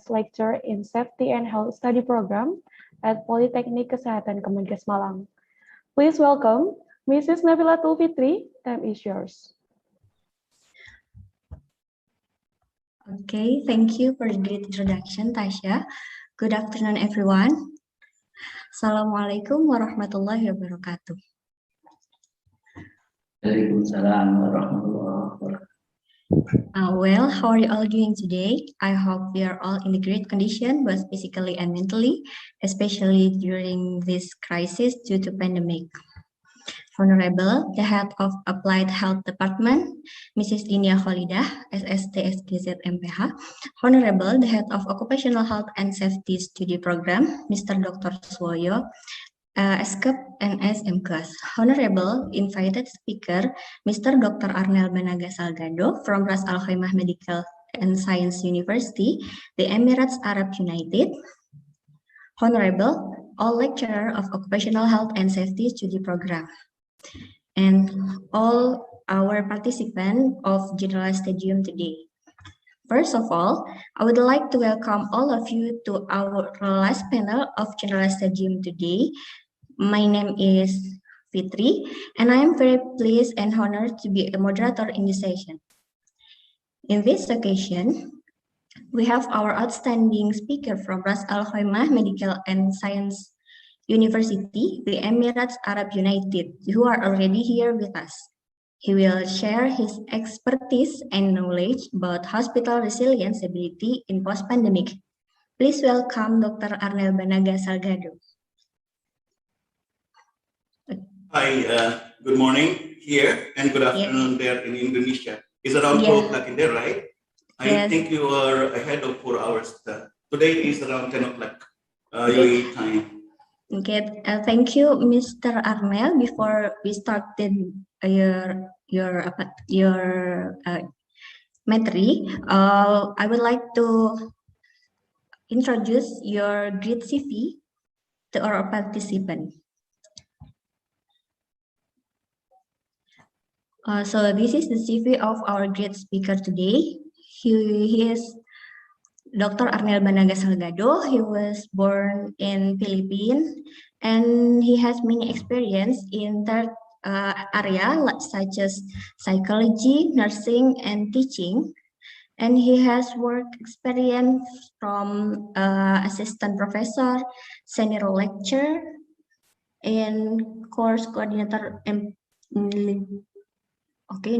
guest lecturer in Safety and Health Study Program at Politeknik Kesehatan Kemenkes Malang. Please welcome Mrs. Nabilatul Fitri. Time is yours. Okay, thank you for the great introduction, Tasha. Good afternoon, everyone. Assalamualaikum warahmatullahi wabarakatuh. Waalaikumsalam warahmatullahi wabarakatuh. Well, how are you all doing today? I hope we are all in a great condition, both physically and mentally, especially during this crisis due to pandemic. Honorable, the Head of Applied Health Department, Mrs. Dinia Kholidah, SST SGZ MPH. Honorable, the Head of Occupational Health and Safety Study Program, Mr. Dr. Suwoyo, SKEP NS MKes. Honorable, invited speaker, Mr. Dr. Arnel Banaga Salgado from Ras Al Khaimah Medical and Science University, the Emirates Arab United. Honorable, all lecturer of Occupational Health and Safety Study Program, and all our participants of General Stadium today. First of all, I would like to welcome all of you to our last panel of General Stadium today. My name is Fitri, and I am very pleased and honored to be a moderator in this session. In this occasion, we have our outstanding speaker from Ras Al Khaimah Medical and Science University, the Emirates Arab United, who are already here with us. He will share his expertise and knowledge about hospital resilience ability in post-pandemic. Please welcome Dr. Arnel Banaga Salgado. Hi, good morning here and good afternoon there in Indonesia. It's around 4 o'clock in there, right? I think you are ahead of 4 hours. Today is around 10 o'clock UAE time. Okay, thank you, Mr. Arnel. Before we started your materi, I would like to introduce your great CV to our participant. So this is the CV of our great speaker today. He is Dr. Arnel Banaga Salgado. He was born in Philippines, and he has many experience in that area such as psychology, nursing, and teaching. And he has work experience from assistant professor, senior lecturer, and course coordinator in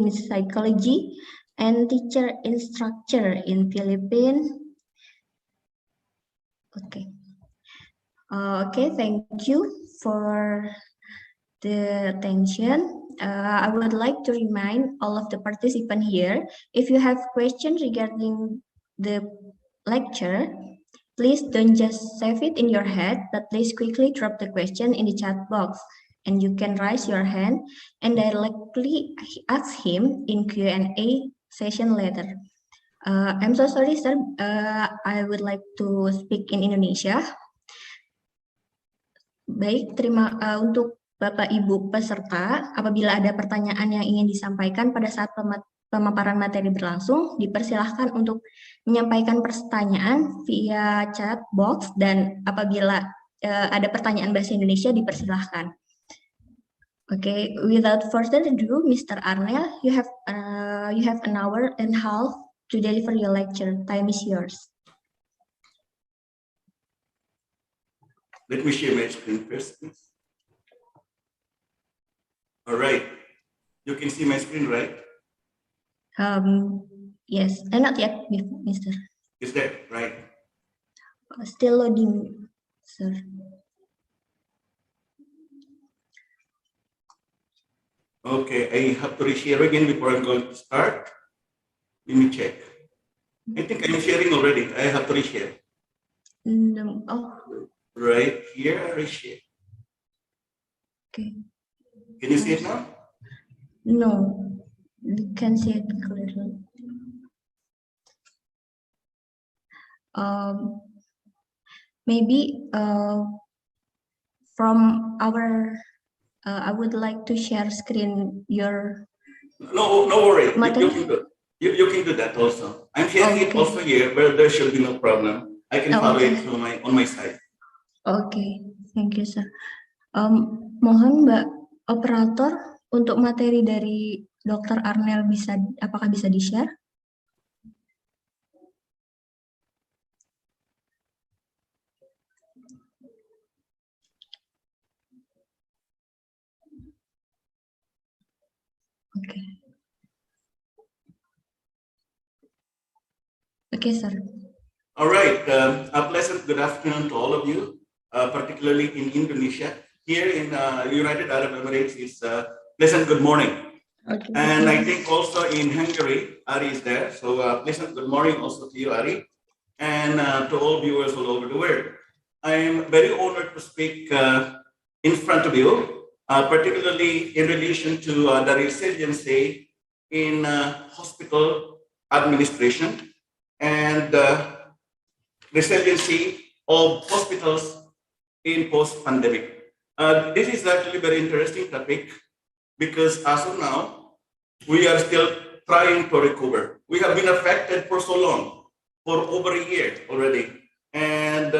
psychology, and teacher instructor in Philippines. Okay, thank you for the attention. I would like to remind all of the participants here, if you have questions regarding the lecture, please don't just save it in your head, but please quickly drop the question in the chat box, and you can raise your hand and directly ask him in Q&A session later. I'm so sorry, sir. I would like to speak in Indonesia. Baik, untuk Bapak Ibu peserta, apabila ada pertanyaan yang ingin disampaikan pada saat pemaparan materi berlangsung, dipersilahkan untuk menyampaikan pertanyaan via chat box, dan apabila ada pertanyaan bahasa Indonesia dipersilahkan. Okay, without further ado, Mr. Arnel, you have an hour and a half to deliver your lecture. Time is yours. Let me share my screen first, please. All right. You can see my screen, right? Yes, not yet, Mr. Is that right? Still loading, sir. Okay, I have to reshare again before I'm going to start. Let me check. I think I'm sharing already. I have to reshare. No. Oh. Right here, reshare. Okay. Can you see it now? No, we can see it clearly. Maybe from our, I would like to share screen your. No worry. You can do that also. I'm sharing it also here, but there should be no problem. I can follow it through on my side. Okay, thank you, sir. Mohon Mbak Operator untuk materi dari Dr. Arnel apakah bisa di-share? Okay. Okay, sir. All right. A pleasant good afternoon to all of you, particularly in Indonesia. Here in United Arab Emirates is pleasant good morning. Okay. And I think also in Hungary, Ari is there. So pleasant good morning also to you, Ari, and to all viewers all over the world. I am very honored to speak in front of you, particularly in relation to the resiliency in hospital administration and resiliency of hospitals in post-pandemic. This is actually a very interesting topic because as of now, we are still trying to recover. We have been affected for so long, for over a year already. And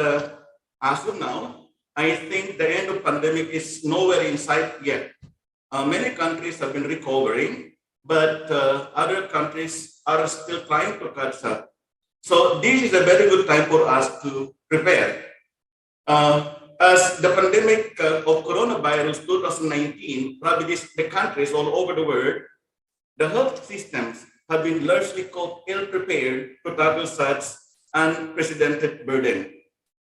as of now, I think the end of pandemic is nowhere in sight yet. Many countries have been recovering, but other countries are still trying to catch up. So this is a very good time for us to prepare. As the pandemic of coronavirus 2019 ravaged the countries all over the world, the health systems have been largely caught ill-prepared to tackle such unprecedented burden.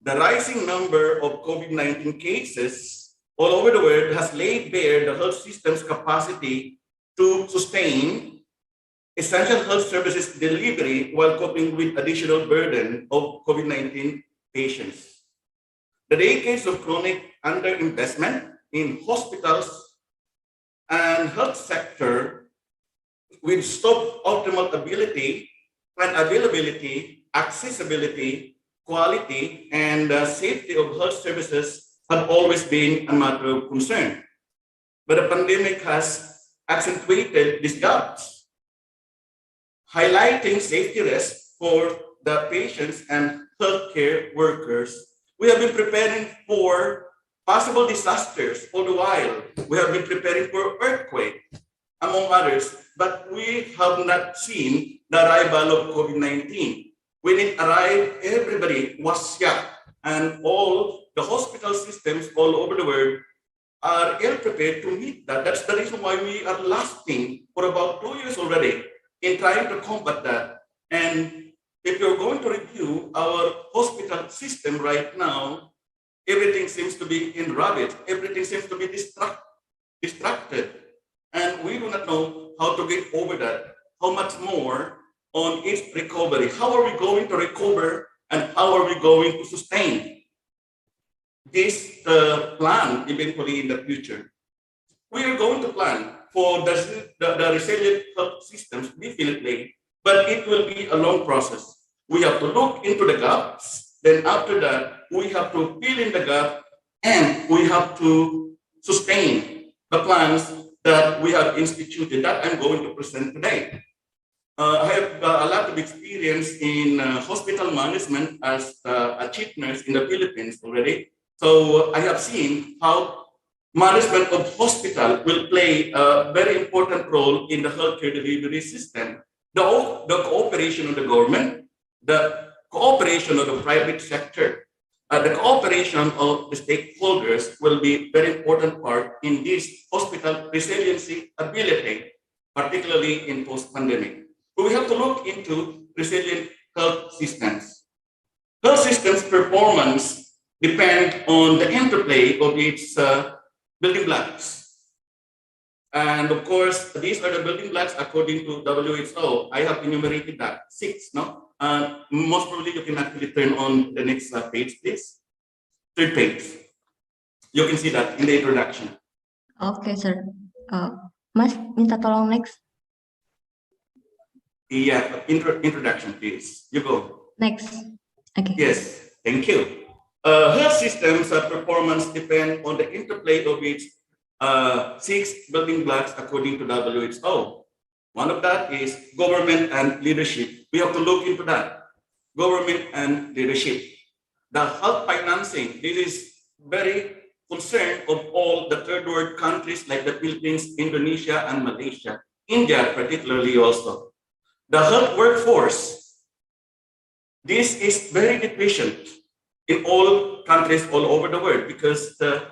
The rising number of COVID-19 cases all over the world has laid bare the health system's capacity to sustain essential health services delivery while coping with additional burden of COVID-19 patients. The decades of chronic underinvestment in hospitals and health sector with suboptimal ability and availability, accessibility, quality, and safety of health services have always been a matter of concern. But the pandemic has accentuated these gaps, highlighting safety risks for the patients and healthcare workers. We have been preparing for possible disasters all the while. We have been preparing for earthquake, among others, but we have not seen the arrival of COVID-19. When it arrived, everybody was shocked, and all the hospital systems all over the world are ill-prepared to meet that. That's the reason why we are lasting for about 2 years already in trying to combat that. And if you're going to review our hospital system right now, everything seems to be in ravage. Everything seems to be distracted. And we do not know how to get over that. How much more on its recovery? How are we going to recover and how are we going to sustain this plan eventually in the future? We are going to plan for the resilient health systems definitely, but it will be a long process. We have to look into the gaps. Then after that, we have to fill in the gap and we have to sustain the plans that we have instituted that I'm going to present today. I have a lot of experience in hospital management as a chief nurse in the Philippines already. So I have seen how management of hospital will play a very important role in the healthcare delivery system. The cooperation of the government, the cooperation of the private sector, the cooperation of the stakeholders will be very important part in this hospital resiliency ability, particularly in post-pandemic. So we have to look into resilient health systems. Health systems performance depend on the interplay of its building blocks. And of course, these are the building blocks according to WHO. I have enumerated that, 6, no? Most probably you can actually turn on the next page, please. 3rd page. You can see that in the introduction. Okay, sir. Mas, minta tolong next. Yeah, introduction, please. You go. Next. Okay. Yes, thank you. Health systems performance depend on the interplay of its 6 building blocks according to WHO. One of that is government and leadership. We have to look into that. government and leadership. The health financing, this is very concern of all the third world countries like the Philippines, Indonesia, and Malaysia, India particularly also. The health workforce, this is very deficient in all countries all over the world because the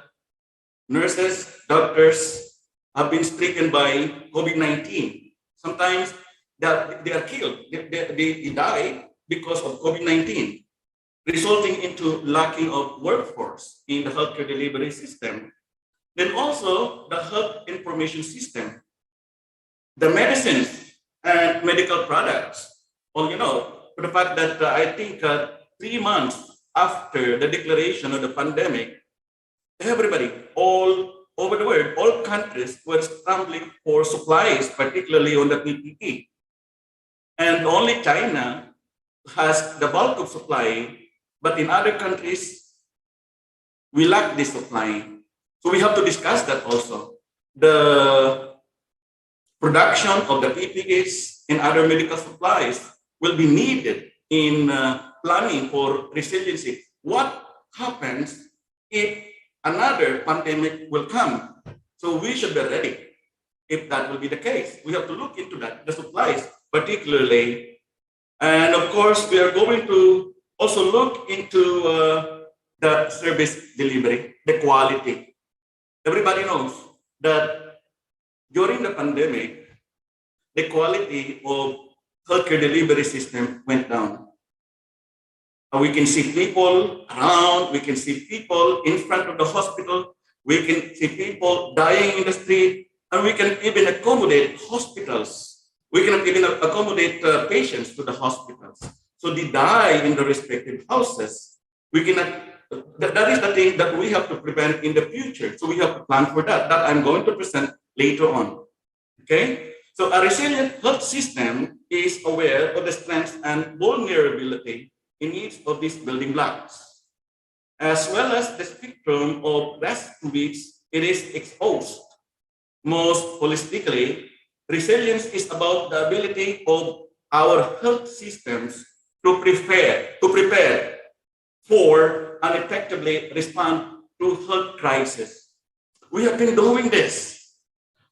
nurses, doctors have been stricken by COVID-19. Sometimes they are killed, they die because of COVID-19, resulting into lacking of workforce in the healthcare delivery system. Then also the health information system, the medicines and medical products. Well, for the fact that I think 3 months after the declaration of the pandemic, everybody all over the world, all countries were scrambling for supplies, particularly on the PPE. And only China has the bulk of supply, but in other countries, we lack this supply. So we have to discuss that also. The production of the PPEs and other medical supplies will be needed in planning for resiliency. What happens if another pandemic will come? So we should be ready if that will be the case. We have to look into that, the supplies particularly. And of course, we are going to also look into the service delivery, the quality. Everybody knows that during the pandemic, the quality of healthcare delivery system went down. We can see people around, we can see people in front of the hospital, we can see people dying in the street, and we can even accommodate hospitals. We cannot even accommodate patients to the hospitals. So they die in the respective houses. We cannot, that is the thing that we have to prevent in the future. So we have to plan for that. That I'm going to present later on. Okay? So a resilient health system is aware of the strengths and vulnerability in each of these building blocks, as well as the spectrum of risk to which it is exposed. Most holistically, resilience is about the ability of our health systems to prepare for and effectively respond to health crisis. We have been doing this.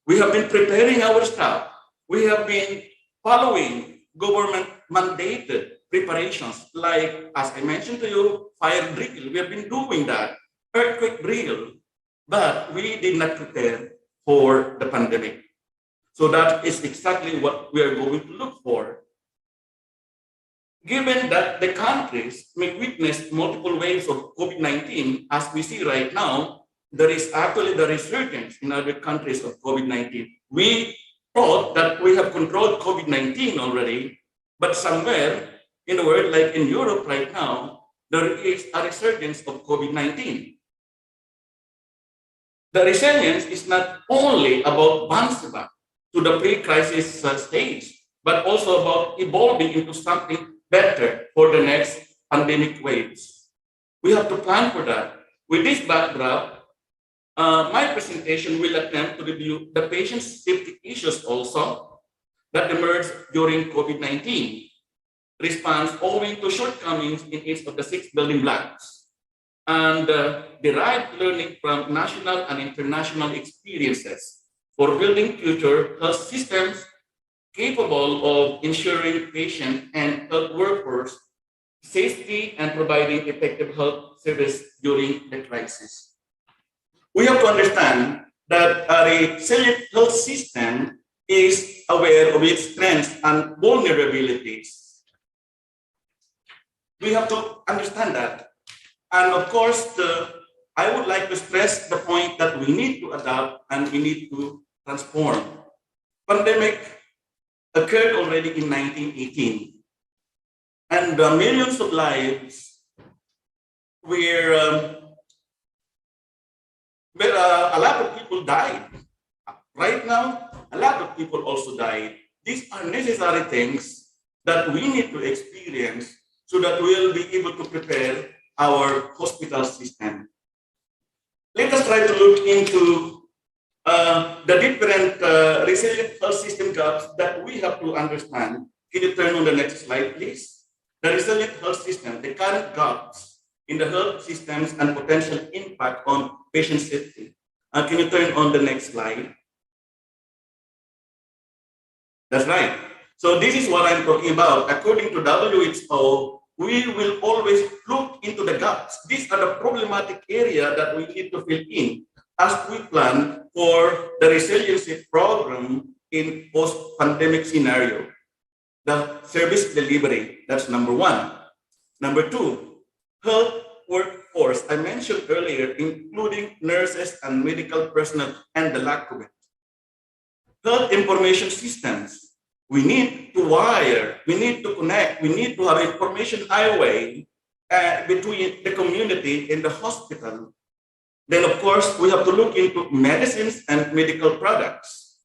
We have been preparing our staff. We have been following government mandated preparations, like, as I mentioned to you, fire drill. We have been doing that, earthquake drill, but we did not prepare for the pandemic. So that is exactly what we are going to look for. Given that the countries may witness multiple waves of COVID-19, as we see right now, there is actually the resurgence in other countries of COVID-19. We thought that we have controlled COVID-19 already, but somewhere in the world, like in Europe right now, there is a resurgence of COVID-19. The resilience is not only about bouncing back to the pre-crisis stage, but also about evolving into something better for the next pandemic waves. We have to plan for that. With this backdrop, my presentation will attempt to review the patient safety issues also that emerged during COVID-19 response owing to shortcomings in each of the 6 building blocks, and derived learning from national and international experiences for building future health systems capable of ensuring patient and health workforce safety and providing effective health service during the crisis. We have to understand that a resilient health system is aware of its strengths and vulnerabilities. We have to understand that. And of course, I would like to stress the point that we need to adapt and we need to transform. Pandemic occurred already in 1918, and millions of lives were, a lot of people died. Right now, a lot of people also died. These are necessary things that we need to experience so that we'll be able to prepare our hospital system. Let us try to look into the different resilient health system gaps that we have to understand. Can you turn on the next slide, please? the resilient health system, the current gaps in the health systems and potential impact on patient safety. Can you turn on the next slide? That's right. So this is what I'm talking about. According to WHO, we will always look into the gaps. These are the problematic area that we need to fill in as we plan for the resiliency program in post-pandemic scenario. The service delivery, that's number one. Number two, health workforce. I mentioned earlier, including nurses and medical personnel and the lack of it. Health information systems. We need to wire, we need to connect, we need to have information highway between the community and the hospital. Then, of course, we have to look into medicines and medical products.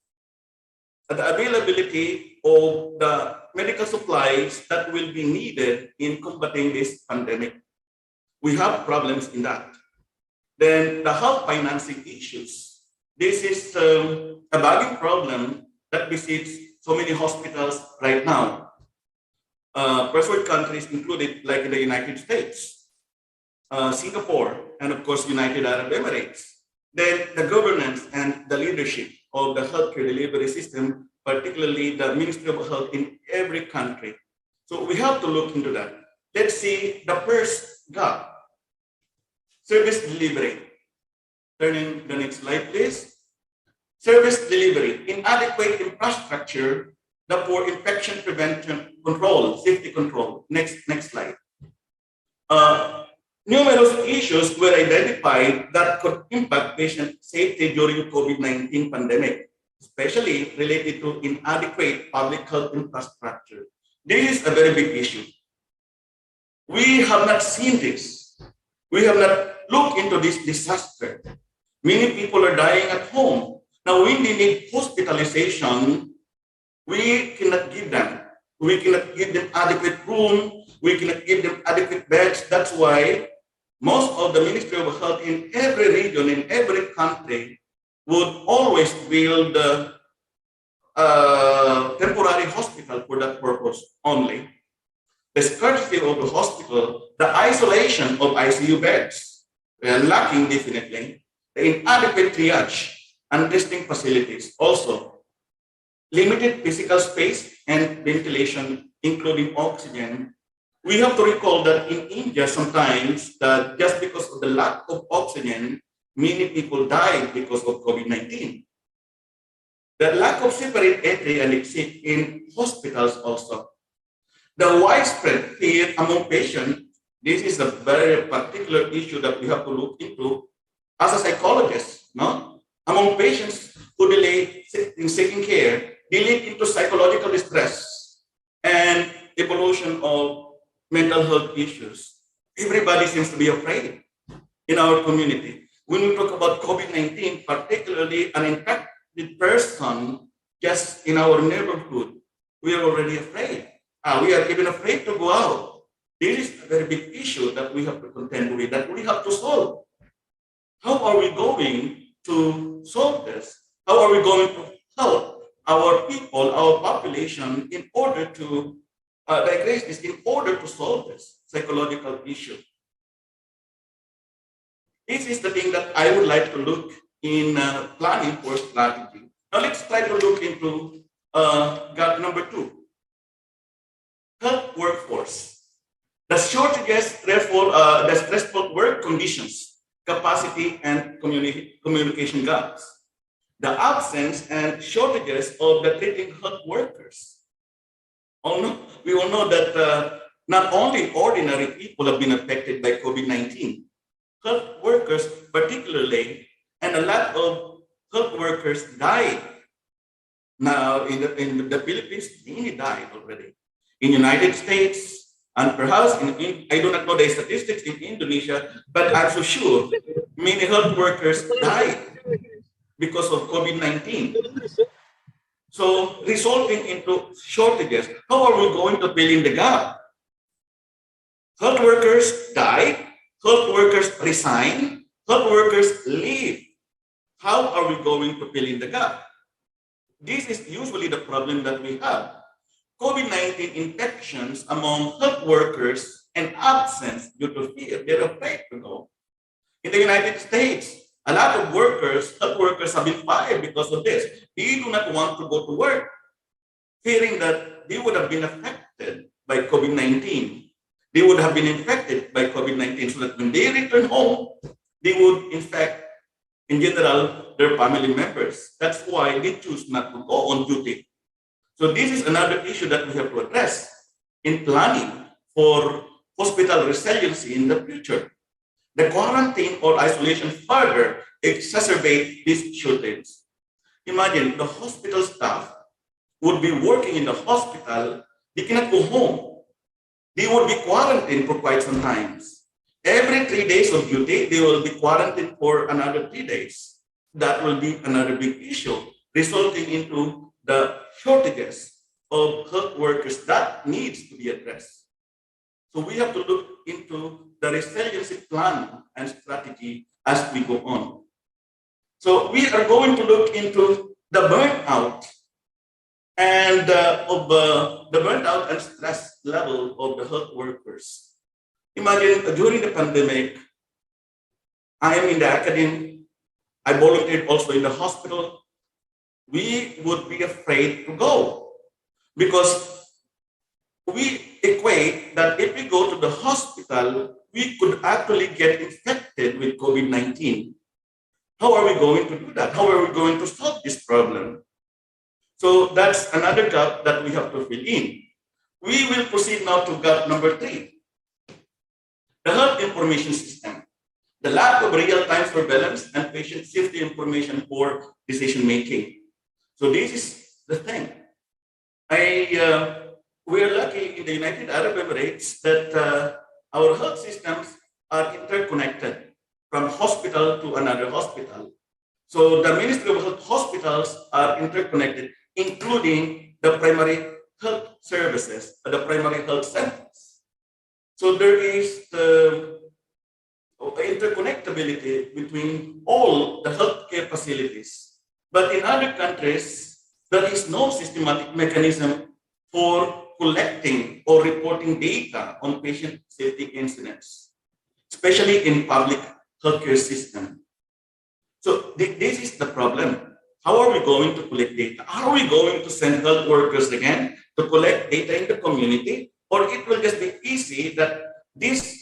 The availability of the medical supplies that will be needed in combating this pandemic. We have problems in that. Then the health financing issues. This is a bugging problem that besits so many hospitals right now. First world countries included, like in the United States, Singapore, and of course, United Arab Emirates. Then the governance and the leadership of the healthcare delivery system, particularly the Ministry of Health in every country. So we have to look into that. Let's see the first gap. Service delivery. Turning the next slide, please. Service delivery, inadequate infrastructure, the poor infection prevention control, safety control. Next slide. Numerous issues were identified that could impact patient safety during COVID-19 pandemic, especially related to inadequate public health infrastructure. This is a very big issue. We have not seen this. We have not looked into this disaster. Many people are dying at home. Now, when they need hospitalization, we cannot give them. We cannot give them adequate room. We cannot give them adequate beds. That's why most of the Ministry of Health in every region, in every country, would always build a temporary hospital for that purpose only. The scarcity of the hospital, the isolation of ICU beds, we are lacking definitely. The inadequate triage and testing facilities. Also, limited physical space and ventilation, including oxygen. We have to recall that in India, sometimes that just because of the lack of oxygen, many people died because of COVID-19. The lack of separate entry and exit in hospitals also. The widespread fear among patients, this is a very particular issue that we have to look into as a psychologist, no? Among patients who delay in seeking care, they lead into psychological distress and evolution of mental health issues. Everybody seems to be afraid in our community. When we talk about COVID-19, particularly an infected person just in our neighborhood, we are already afraid. We are even afraid to go out. This is a very big issue that we have to contend with, that we have to solve. How are we going to solve this? How are we going to help our people, our population, in order to digress this, in order to solve this psychological issue? This is the thing that I would like to look in planning for strategy. Now let's try to look into gap number 2. Health workforce. The shortages, therefore, the stressful work conditions, capacity and communication gaps. The absence and shortages of the treating health workers. We all know that not only ordinary people have been affected by COVID-19, health workers particularly, and a lot of health workers died. Now, in the Philippines, many died already. In the United States, and perhaps I do not know the statistics in Indonesia, but I'm so sure many health workers died because of COVID-19. So resulting into shortages. How are we going to fill in the gap? Health workers died, health workers resign, health workers leave. How are we going to fill in the gap? This is usually the problem that we have. COVID-19 infections among health workers and absence due to fear. They're afraid to go. In the United States, a lot of workers, health workers, have been fired because of this. They do not want to go to work, fearing that they would have been affected by COVID-19. They would have been infected by COVID-19, so that when they return home, they would infect, in general, their family members. That's why they choose not to go on duty. So this is another issue that we have to address in planning for hospital resiliency in the future. The quarantine or isolation further exacerbate these shootings. Imagine the hospital staff would be working in the hospital, they cannot go home. They would be quarantined for quite some time. Every 3 days of duty, they will be quarantined for another 3 days. That will be another big issue, resulting into the shortages of health workers that needs to be addressed. So we have to look into the resiliency plan and strategy as we go on. So we are going to look into the burnout and the burnout and stress level of the health workers. Imagine during the pandemic, I am in the academy, I volunteered also in the hospital. We would be afraid to go because we equate that if we go to the hospital, we could actually get infected with COVID-19. How are we going to do that? How are we going to solve this problem? So that's another gap that we have to fill in. We will proceed now to gap number 3. The health information system. The lack of real-time surveillance and patient safety information for decision-making. So this is the thing. We're lucky in the United Arab Emirates that our health systems are interconnected from hospital to another hospital. So the Ministry of Health hospitals are interconnected, including the primary health services, the primary health centers. So there is the interconnectability between all the healthcare facilities. But in other countries, there is no systematic mechanism for collecting or reporting data on patient safety incidents, especially in public healthcare system. So this is the problem. How are we going to collect data? Are we going to send health workers again to collect data in the community? Or it will just be easy that these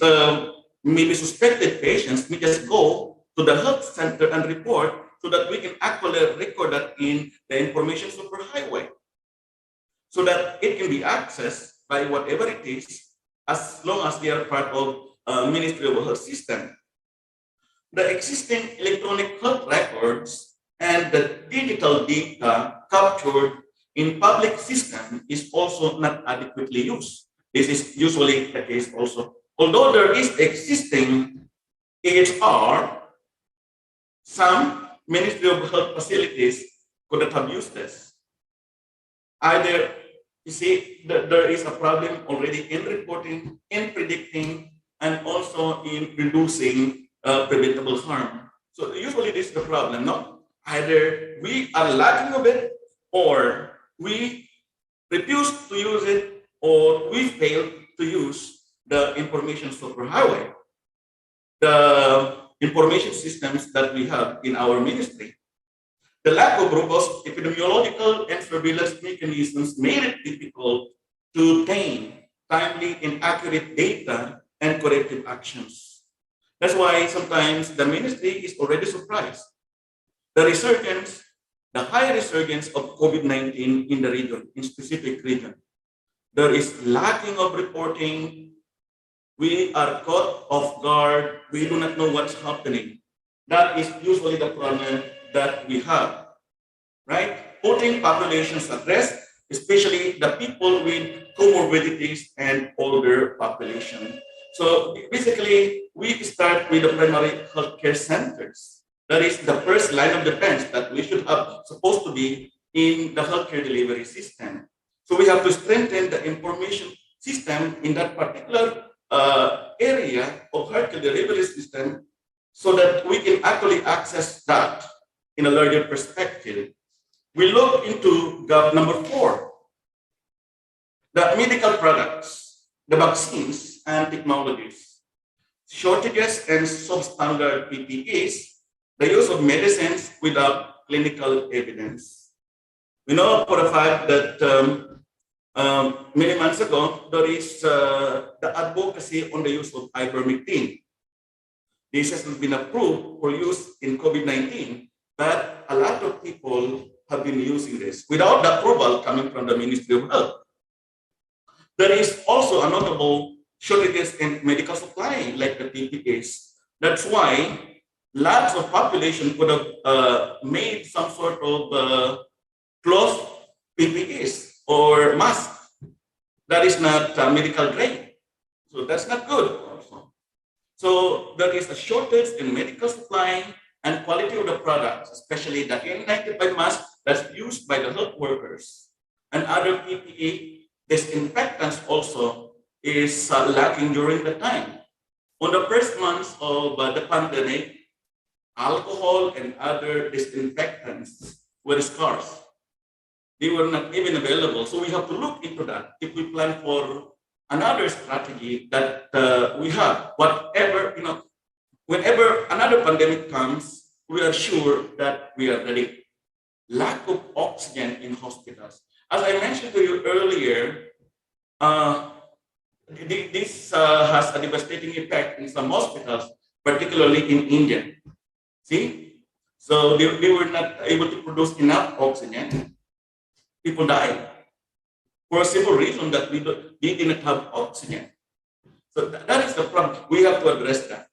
maybe suspected patients may just go to the health center and report so that we can actually record that in the information superhighway so that it can be accessed by whatever it is as long as they are part of Ministry of Health system. The existing electronic health records and the digital data captured in public system is also not adequately used. This is usually the case also. Although there is existing EHR, some Ministry of Health facilities could not have used this. Either, you see, there is a problem already in reporting, in predicting, and also in reducing preventable harm. So usually this is the problem, no? Either we are lacking of it, or we refuse to use it, or we fail to use the information superhighway, the information systems that we have in our ministry. The lack of robust epidemiological and surveillance mechanisms made it difficult to obtain timely and accurate data and corrective actions. That's why sometimes the ministry is already surprised. The resurgence, the high resurgence of COVID-19 in the region, in specific region. There is lacking of reporting. We are caught off guard. We do not know what's happening. That is usually the problem that we have, right? Putting populations at risk, especially the people with comorbidities and older population. So basically, we start with the primary healthcare centers. That is the first line of defense that we should have supposed to be in the healthcare delivery system. So we have to strengthen the information system in that particular area of healthcare delivery system so that we can actually access that in a larger perspective. We look into gap number 4. The medical products, the vaccines and technologies, shortages and substandard PPEs, the use of medicines without clinical evidence. We know for a fact that many months ago, there is the advocacy on the use of ivermectin. This has been approved for use in COVID-19, but a lot of people have been using this without the approval coming from the Ministry of Health. There is also a notable shortages in medical supply, like the PPEs. That's why lots of population could have made some sort of cloth PPEs or mask that is not medical grade. So that's not good also. So there is a shortage in medical supply and quality of the products, especially the N95 mask that's used by the health workers and other PPE disinfectants also is lacking during the time. On the first months of the pandemic, alcohol and other disinfectants were scarce. They were not even available. So we have to look into that if we plan for another strategy that we have. Whatever, whenever another pandemic comes, we are sure that we are ready. Lack of oxygen in hospitals. As I mentioned to you earlier, this has a devastating effect in some hospitals, particularly in India. See? So they were not able to produce enough oxygen. People died for a simple reason that they didn't have oxygen. So that is the problem. We have to address that.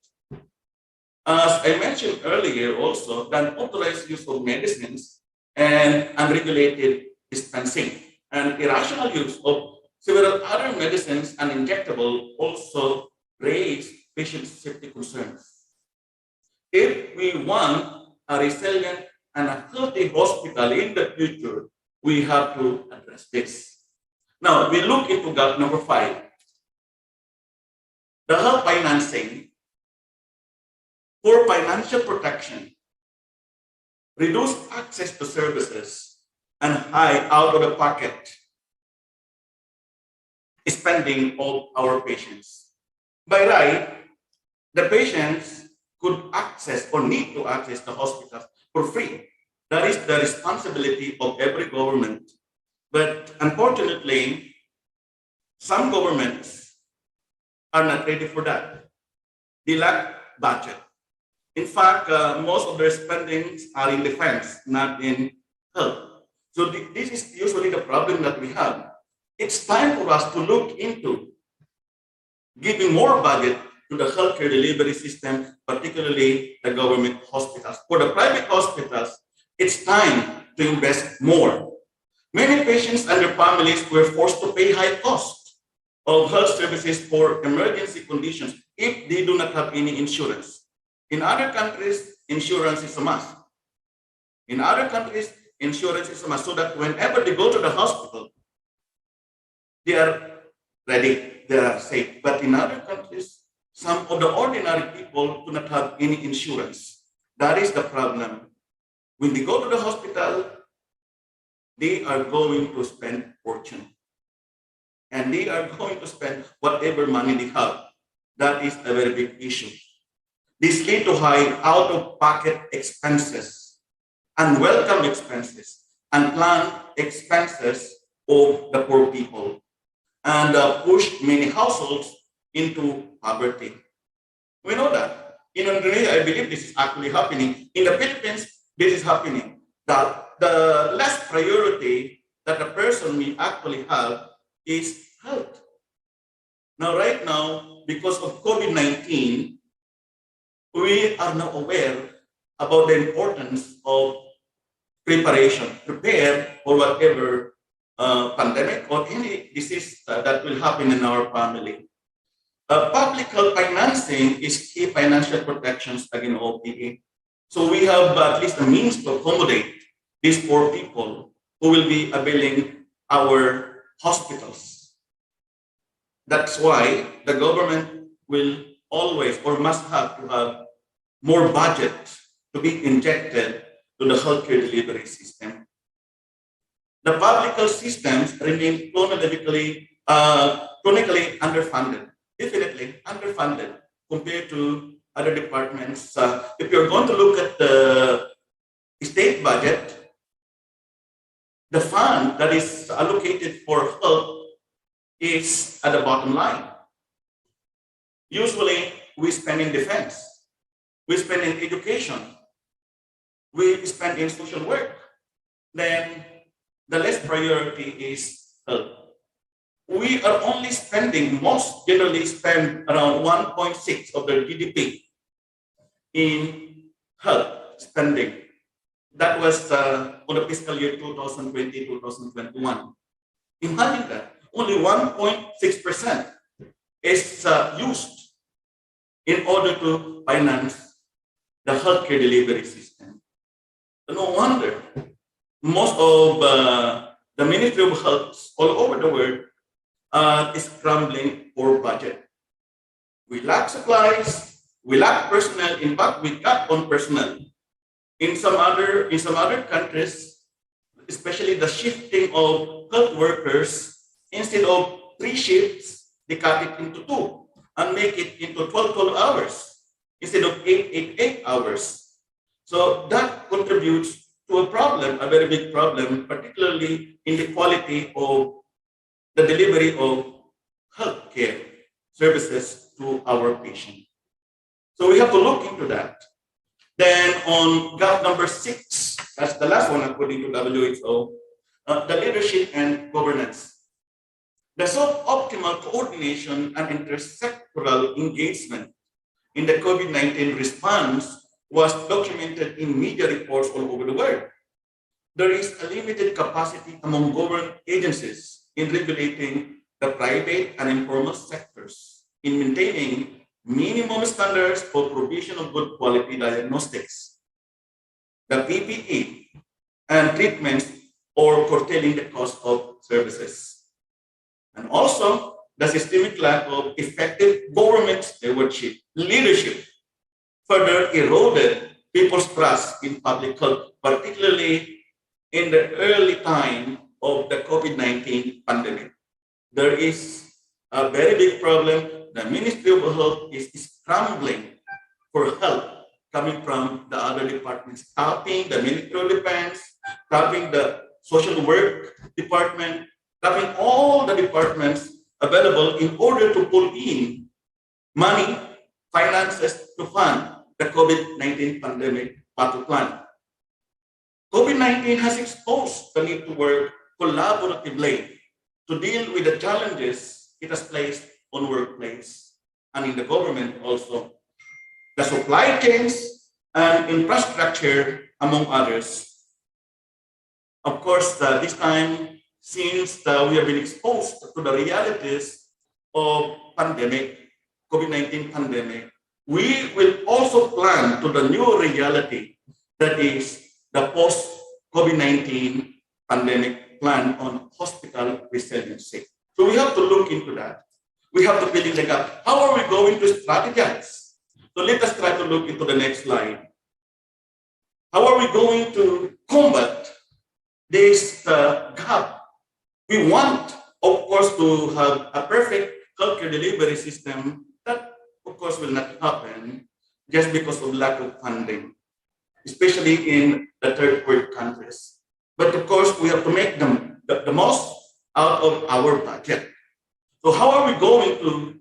As I mentioned earlier also, the unauthorized use of medicines and unregulated dispensing and irrational use of several other medicines and injectable also raise patient safety concerns. If we want a resilient and a healthy hospital in the future, we have to address this. Now, we look into gap number 5. The health financing for financial protection, reduced access to services, and high out-of-the-pocket spending of our patients. By right, the patients could access or need to access the hospitals for free. That is the responsibility of every government. But unfortunately, some governments are not ready for that. They lack budget. In fact, most of their spendings are in defense, not in health. So this is usually the problem that we have. It's time for us to look into giving more budget to the healthcare delivery system, particularly the government hospitals. For the private hospitals, it's time to invest more. Many patients and their families were forced to pay high costs of health services for emergency conditions if they do not have any insurance. In other countries, insurance is a must. In other countries, insurance is a must, so that whenever they go to the hospital, they are ready, they are safe. But in other countries, some of the ordinary people do not have any insurance. That is the problem. When they go to the hospital, they are going to spend fortune. And they are going to spend whatever money they have. That is a very big issue. This leads to high out-of-pocket expenses, unwelcome expenses, unplanned expenses of the poor people, and push many households into poverty. We know that. In Indonesia, I believe this is actually happening. In the Philippines, this is happening. The last priority that a person may actually have is health. Now, right now, because of COVID-19, we are now aware about the importance of preparation, prepare for whatever pandemic or any disease that will happen in our family. Public health financing is key financial protections against OPA. So we have at least a means to accommodate these poor people who will be availing our hospitals. That's why the government will always or must have to have more budget to be injected to the healthcare delivery system. the public health systems remain chronically underfunded, definitely underfunded compared to other departments. If you're going to look at the state budget, the fund that is allocated for health is at the bottom line. Usually, we spend in defense, we spend in education, we spend in social work. Then the less priority is health. We are only spending, most generally spend around 1.6 of their GDP in health spending. That was on the fiscal year 2020-2021. Imagine that, only 1.6% is used in order to finance the healthcare delivery system. No wonder most of the Ministry of Health all over the world is scrambling for budget. We lack supplies, we lack personnel. In fact, we cut on personnel. In some other countries, especially the shifting of health workers, instead of 3 shifts, they cut it into 2 and make it into 12 hours instead of 8 hours. So that contributes to a problem, a very big problem, particularly in the quality of the delivery of healthcare services to our patients. So we have to look into that. Then on gap number 6, that's the last one according to WHO, the leadership and governance. The suboptimal coordination and intersectoral engagement in the COVID-19 response was documented in media reports all over the world. There is a limited capacity among government agencies in regulating the private and informal sectors, in maintaining minimum standards for provision of good quality diagnostics, the PPE, and treatments, or curtailing the cost of services. And also, the systemic lack of effective government stewardship, leadership, further eroded people's trust in public health, particularly in the early time of the COVID-19 pandemic. There is a very big problem. The Ministry of Health is scrambling for help coming from the other departments, tapping the Ministry of Defense, tapping the Social Work Department, tapping all the departments available in order to pull in money, finances to fund the COVID-19 pandemic battle plan. COVID-19 has exposed the need to work collaboratively to deal with the challenges it has placed on workplace and in the government also. The supply chains and infrastructure, among others. Of course, this time, since we have been exposed to the realities of pandemic, COVID-19 pandemic, we will also plan to the new reality that is the post-COVID-19 pandemic plan on hospital resiliency. So we have to look into that. We have to fill in the gap. How are we going to strategize? So let us try to look into the next slide. How are we going to combat this gap? We want, of course, to have a perfect healthcare delivery system. That, of course, will not happen just because of lack of funding, especially in the third world countries. But of course, we have to make them the most out of our budget. So how are we going to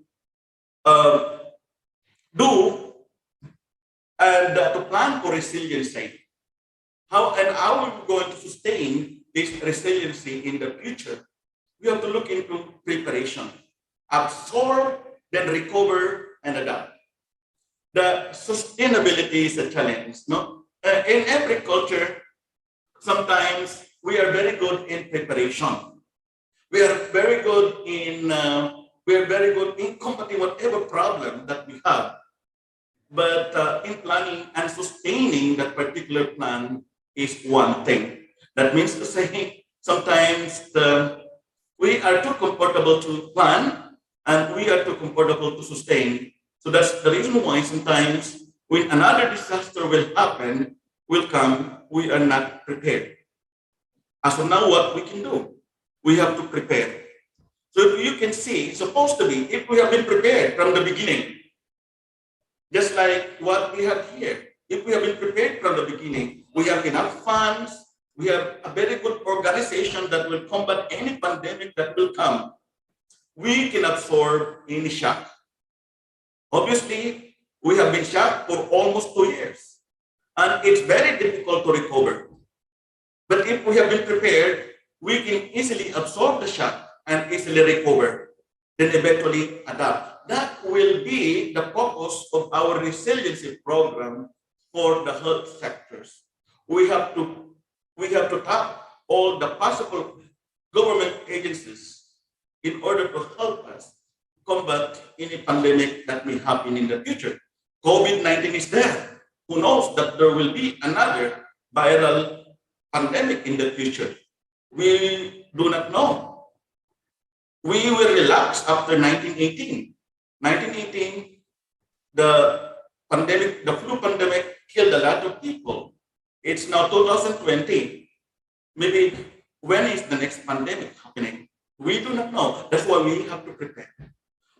do and to plan for resiliency? How are we going to sustain this resiliency in the future? We have to look into preparation, absorb, then recover and adapt. The sustainability is a challenge. No? In every culture, sometimes we are very good in preparation. We are very good in combating whatever problem that we have. But in planning and sustaining that particular plan is one thing. That means to say, sometimes we are too comfortable to plan and we are too comfortable to sustain. So that's the reason why sometimes when another disaster will come, we are not prepared. As of now, what we can do, we have to prepare. So you can see, supposed to be, if we have been prepared from the beginning, just like what we have here, if we have been prepared from the beginning, we have enough funds, we have a very good organization that will combat any pandemic that will come, we can absorb any shock. Obviously, we have been shocked for almost 2 years, and it's very difficult to recover. But if we have been prepared, we can easily absorb the shock and easily recover, then eventually adapt. That will be the focus of our resiliency program for the health sectors. We have to tap all the possible government agencies in order to help us combat any pandemic that may happen in the future. COVID-19 is there. Who knows that there will be another viral pandemic in the future? We do not know. We were relaxed after 1918. 1918, the pandemic, the flu pandemic killed a lot of people. It's now 2020. Maybe when is the next pandemic happening? We do not know. That's why we have to prepare.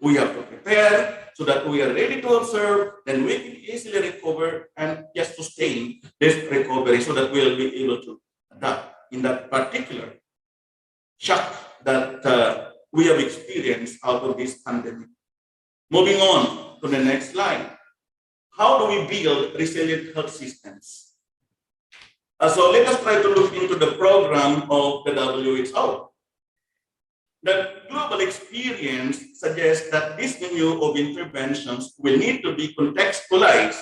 We have to prepare so that we are ready to observe, then we can easily recover and just sustain this recovery so that we'll be able to adapt in that particular shock that we have experienced out of this pandemic. Moving on to the next slide. How do we build resilient health systems? So let us try to look into the program of the WHO. The global experience suggests that this menu of interventions will need to be contextualized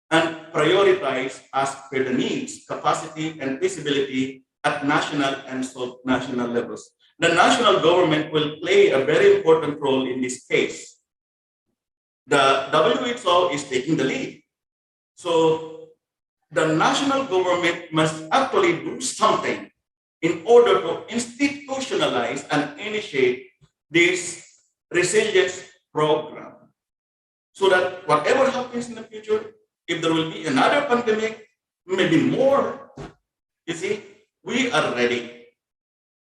and prioritized as per the needs, capacity, and feasibility at national and sub-national levels. The national government will play a very important role in this case. The WHO is taking the lead. So the national government must actually do something in order to institutionalize and initiate this resilience program so that whatever happens in the future, if there will be another pandemic, maybe more, you see, we are ready.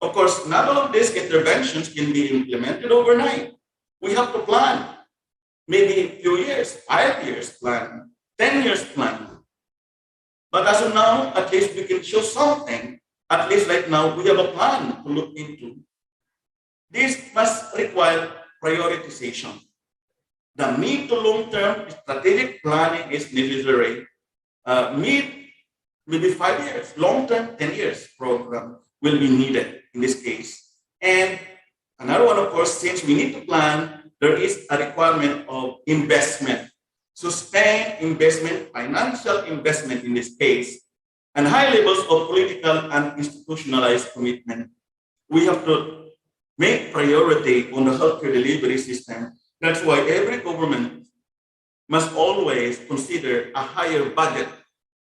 Of course, not all of these interventions can be implemented overnight. We have to plan. Maybe a few years, 5 years plan, 10 years plan. But as of now, at least we can show something. At least right now, we have a plan to look into. This must require prioritization. The mid to long-term strategic planning is necessary. Mid, maybe 5 years, long-term, 10 years program will be needed in this case. And another one, of course, since we need to plan, there is a requirement of investment, sustained investment, financial investment in this case, and high levels of political and institutionalized commitment. We have to make priority on the healthcare delivery system. That's why every government must always consider a higher budget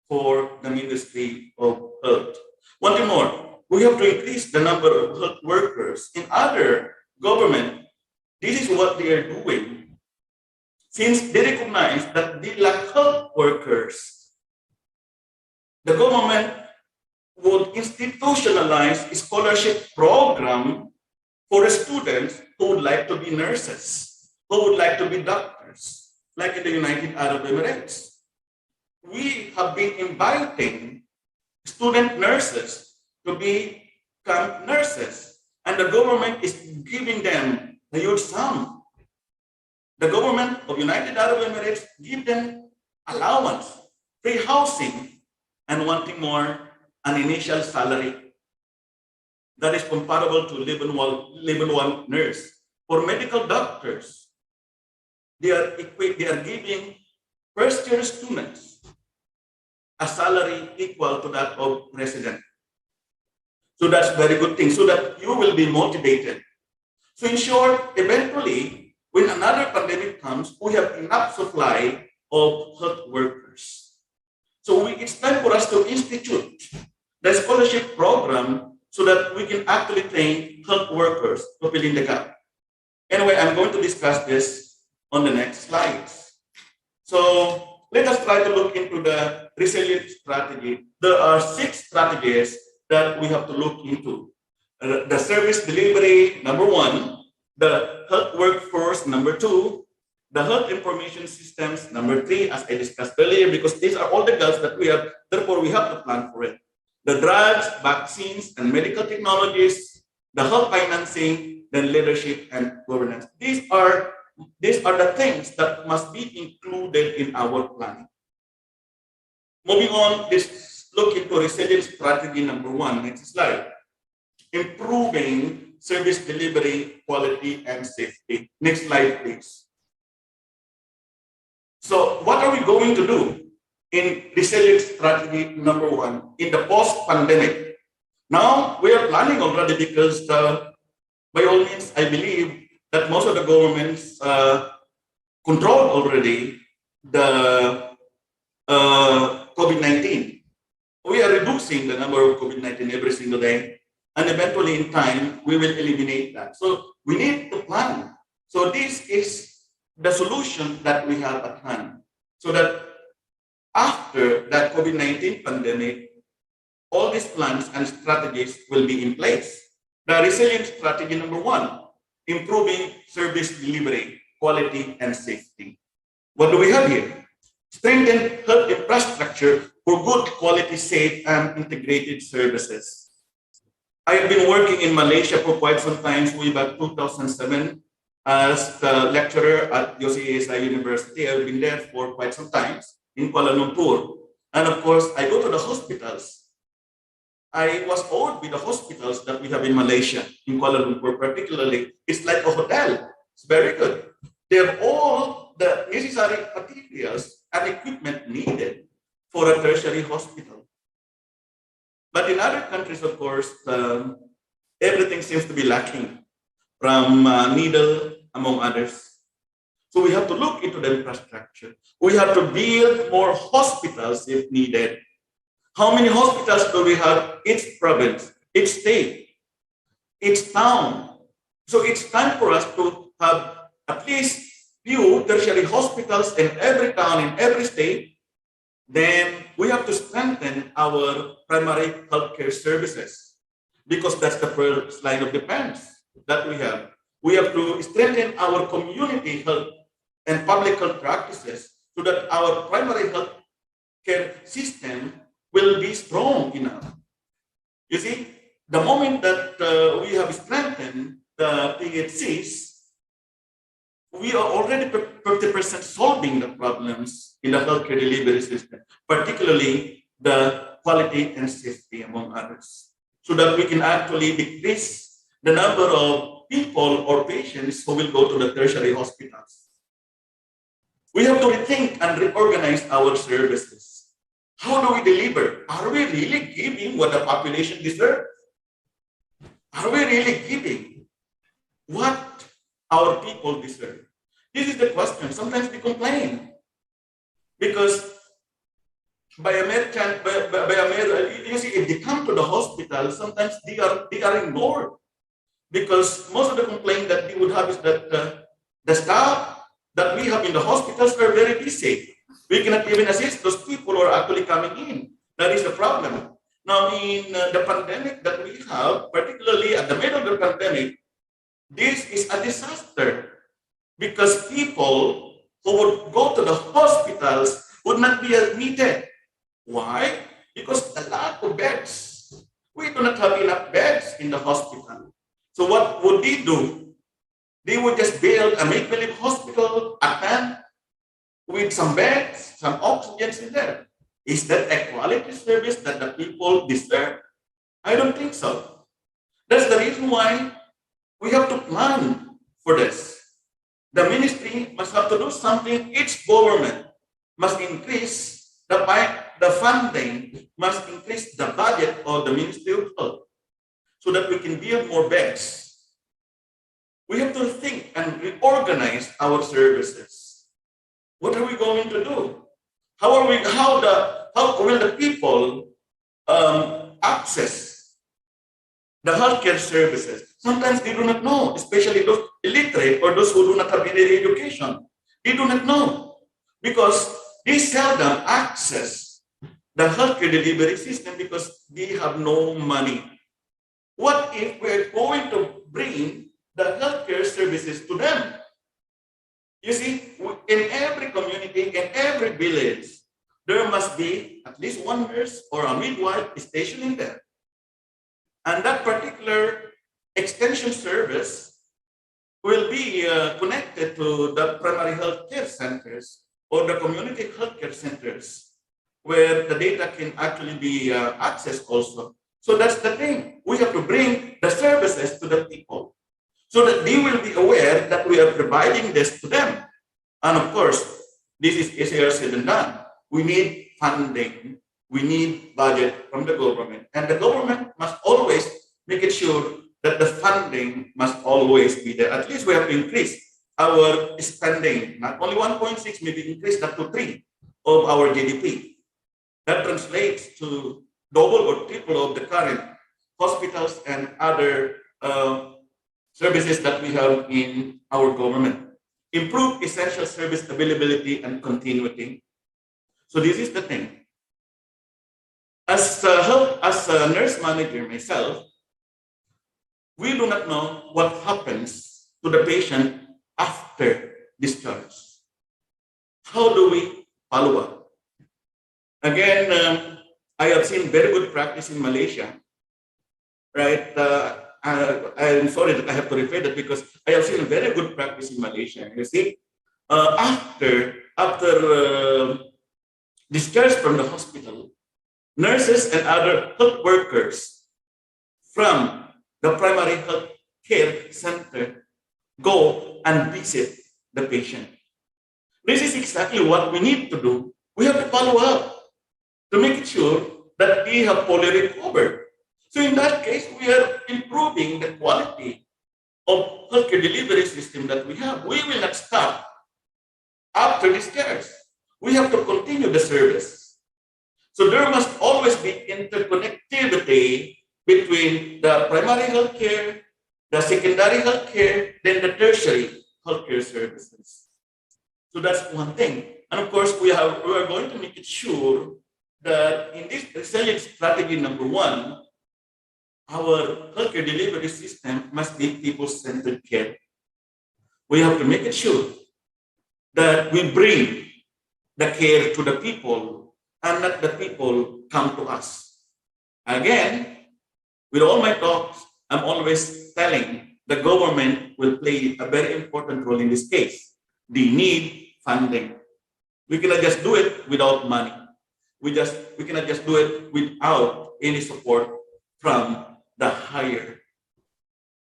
for the Ministry of Health. One thing more, we have to increase the number of health workers in other government. This is what they are doing. Since they recognize that they lack health workers, the government would institutionalize a scholarship program for the students who would like to be nurses, who would like to be doctors, like in the United Arab Emirates. We have been inviting student nurses to become nurses, and the government is giving them a huge sum. The government of United Arab Emirates give them allowance, free housing, and one thing more, an initial salary that is comparable to level one nurse. For medical doctors, they are giving first-year students a salary equal to that of resident. So that's a very good thing, so that you will be motivated. So in short, eventually, when another pandemic comes, we have enough supply of health workers. So it's time for us to institute the scholarship program so that we can actually train health workers to fill in the gap. Anyway, I'm going to discuss this on the next slides. So let us try to look into the resilience strategy. There are 6 strategies that we have to look into. The service delivery, number one, the health workforce, number two, the health information systems, number three, as I discussed earlier, because these are all the gaps that we have, therefore we have to plan for it. The drugs, vaccines, and medical technologies, the health financing, then leadership and governance. These are the things that must be included in our planning. Moving on, let's look into resilience strategy number one. Next slide. Improving service delivery, quality, and safety. Next slide, please. So what are we going to do in resilience strategy number one in the post-pandemic? Now we are planning already because by all means, I believe that most of the governments control already the COVID-19. We are reducing the number of COVID-19 every single day, and eventually in time, we will eliminate that. So we need to plan. So this is the solution that we have at hand. So that after that COVID-19 pandemic, all these plans and strategies will be in place. The resilience strategy number one, improving service delivery, quality, and safety. What do we have here? Strengthen health infrastructure for good quality, safe, and integrated services. I have been working in Malaysia for quite some time, way back 2007, as the lecturer at UCSI University. I've been there for quite some time in Kuala Lumpur. And of course, I go to the hospitals. I was awed with the hospitals that we have in Malaysia, in Kuala Lumpur particularly. It's like a hotel. It's very good. They have all the necessary materials and equipment needed for a tertiary hospital. But in other countries, of course, everything seems to be lacking, from needle, among others. So we have to look into the infrastructure. We have to build more hospitals if needed. How many hospitals do we have? Each province, each state, each town. So it's time for us to have at least few tertiary hospitals in every town, in every state. Then we have to strengthen our primary healthcare services, because that's the first line of defense that we have. We have to strengthen our community health and public health practices so that our primary health care system will be strong enough. You see, the moment that we have strengthened the PHCs, we are already 50% solving the problems in the healthcare delivery system, particularly the quality and safety, among others, so that we can actually decrease the number of people or patients who will go to the tertiary hospitals. We have to rethink and reorganize our services. How do we deliver? Are we really giving what the population deserves? Are we really giving what our people deserve? This is the question. Sometimes we complain because by a mere chance, you see, if they come to the hospital, sometimes they are ignored, because most of the complaint that they would have is that the staff that we have in the hospitals are very busy. We cannot even assist those people who are actually coming in. That is the problem. Now, in the pandemic that we have, particularly at the middle of the pandemic, this is a disaster, because people who would go to the hospitals would not be admitted. Why? Because the lack of beds. We do not have enough beds in the hospital. So what would they do? They would just build a make-believe hospital, a tent with some beds, some oxygen in there. Is that a quality service that the people deserve? I don't think so. That's the reason why we have to plan for this. The ministry must have to do something. Each government must increase the funding, must increase the budget of the Ministry of Health so that we can build more beds. We have to think and reorganize our services. What are we going to do? How will the people access the healthcare services? Sometimes they do not know, especially those illiterate or those who do not have any education. They do not know because they seldom access the healthcare delivery system because they have no money. What if we're going to bring the healthcare services to them? You see, in every community, in every village, there must be at least one nurse or a midwife stationed in there. And that particular extension service will be connected to the primary health care centers or the community healthcare centers where the data can actually be accessed also. So that's the thing. We have to bring the services to the people so that they will be aware that we are providing this to them. And of course, this is easier said than done. We need funding. We need budget from the government. And the government must always make it sure that the funding must always be there. At least we have to increase our spending, not only 1.6, maybe increase that to 3 of our GDP. That translates to double or triple of the current hospitals and other services that we have in our government. Improve essential service availability and continuity. So this is the thing. As a nurse manager myself, we do not know what happens to the patient after discharge. How do we follow up? Again, I have seen very good practice in Malaysia, right? I'm sorry that I have to refer that because I have seen very good practice in Malaysia. You see, after discharge from the hospital, nurses and other health workers from the primary health care center go and visit the patient. This is exactly what we need to do. We have to follow up to make sure that they have fully recovered. So in that case, we are improving the quality of healthcare delivery system that we have. We will not stop after discharge. We have to continue the service. So there must always be interconnectivity between the primary health care, the secondary health care, then the tertiary healthcare services. So that's one thing. And of course, we are going to make it sure that in this resilience strategy number 1, our healthcare delivery system must be people-centered care. We have to make it sure that we bring the care to the people and not the people come to us. Again, with all my talks, I'm always telling the government will play a very important role in this case. They need funding. We cannot just do it without money. We cannot just do it without any support from the higher,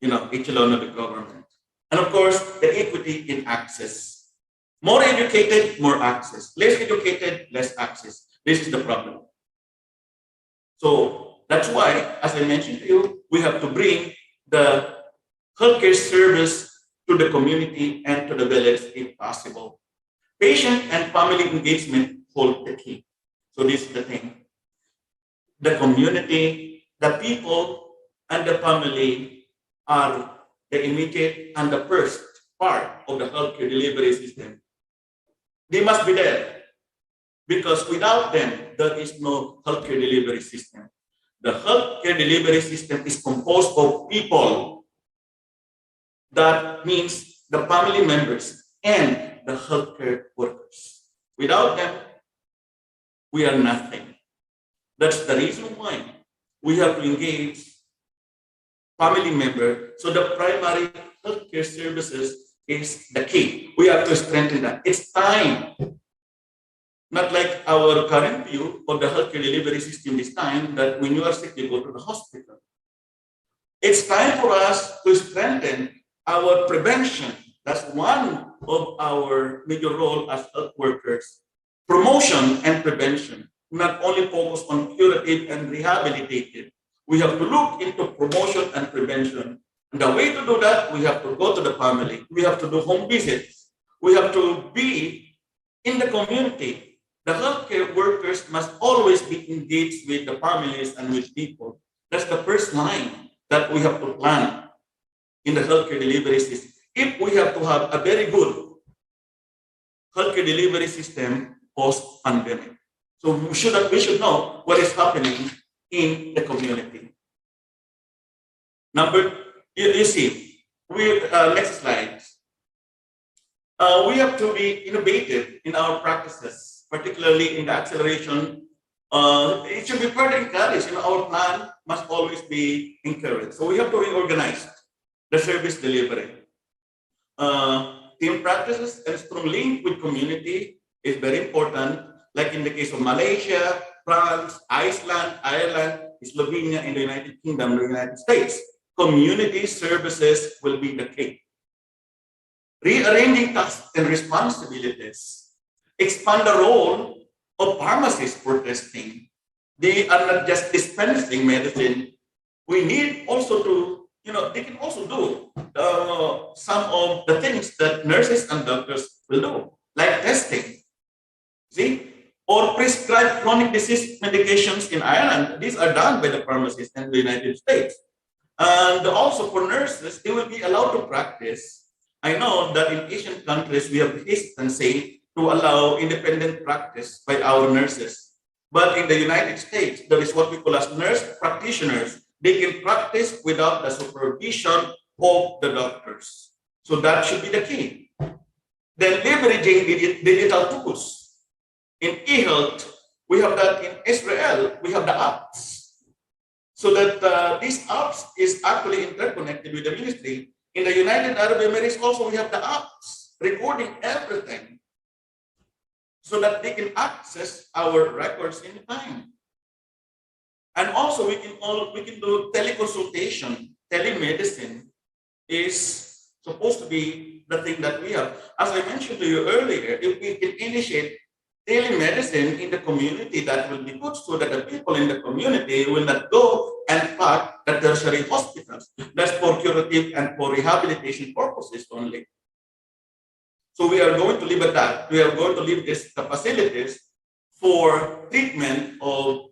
echelon of the government. And of course, the equity in access. More educated, more access. Less educated, less access. This is the problem. So that's why, as I mentioned to you, we have to bring the healthcare service to the community and to the village if possible. Patient and family engagement hold the key. So this is the thing. The community, the people, and the family are the immediate and the first part of the healthcare delivery system. They must be there because without them, there is no healthcare delivery system. The healthcare delivery system is composed of people. That means the family members and the healthcare workers. Without them, we are nothing. That's the reason why we have to engage family member. So the primary healthcare services is the key. We have to strengthen that. It's time. Not like our current view of the healthcare delivery system this time that when you are sick, you go to the hospital. It's time for us to strengthen our prevention. That's one of our major role as health workers. Promotion and prevention, not only focus on curative and rehabilitative. We have to look into promotion and prevention. And the way to do that, we have to go to the family. We have to do home visits. We have to be in the community. The healthcare workers must always be engaged with the families and with people. That's the first line that we have to plan in the healthcare delivery system. If we have to have a very good healthcare delivery system post-pandemic. So we should know what is happening in the community. You see, next slide. We have to be innovative in our practices, particularly in the acceleration. It should be further encouraged. Our plan must always be encouraged. So we have to reorganize the service delivery. Team practices and strong link with community is very important. Like in the case of Malaysia, France, Iceland, Ireland, Slovenia, and the United Kingdom, the United States. Community services will be the key. Rearranging tasks and responsibilities. Expand the role of pharmacists for testing. They are not just dispensing medicine. We need also to, they can also do some of the things that nurses and doctors will do, like testing. See? Or prescribe chronic disease medications in Ireland. These are done by the pharmacists in the United States. And also for nurses, they will be allowed to practice. I know that in Asian countries, we have hesitancy to allow independent practice by our nurses. But in the United States, there is what we call as nurse practitioners. They can practice without the supervision of the doctors. So that should be the key. Then leveraging digital tools. In e-health, we have that in Israel, we have the apps. So that these apps is actually interconnected with the ministry. In the United Arab Emirates also, we have the apps recording everything so that they can access our records anytime. And also we can do teleconsultation. Telemedicine is supposed to be the thing that we have. As I mentioned to you earlier, if we can initiate telemedicine in the community, that will be good so that the people in the community will not go and pack the tertiary hospitals. That's for curative and for rehabilitation purposes only. So we are going to leave at that. We are going to leave the facilities for treatment of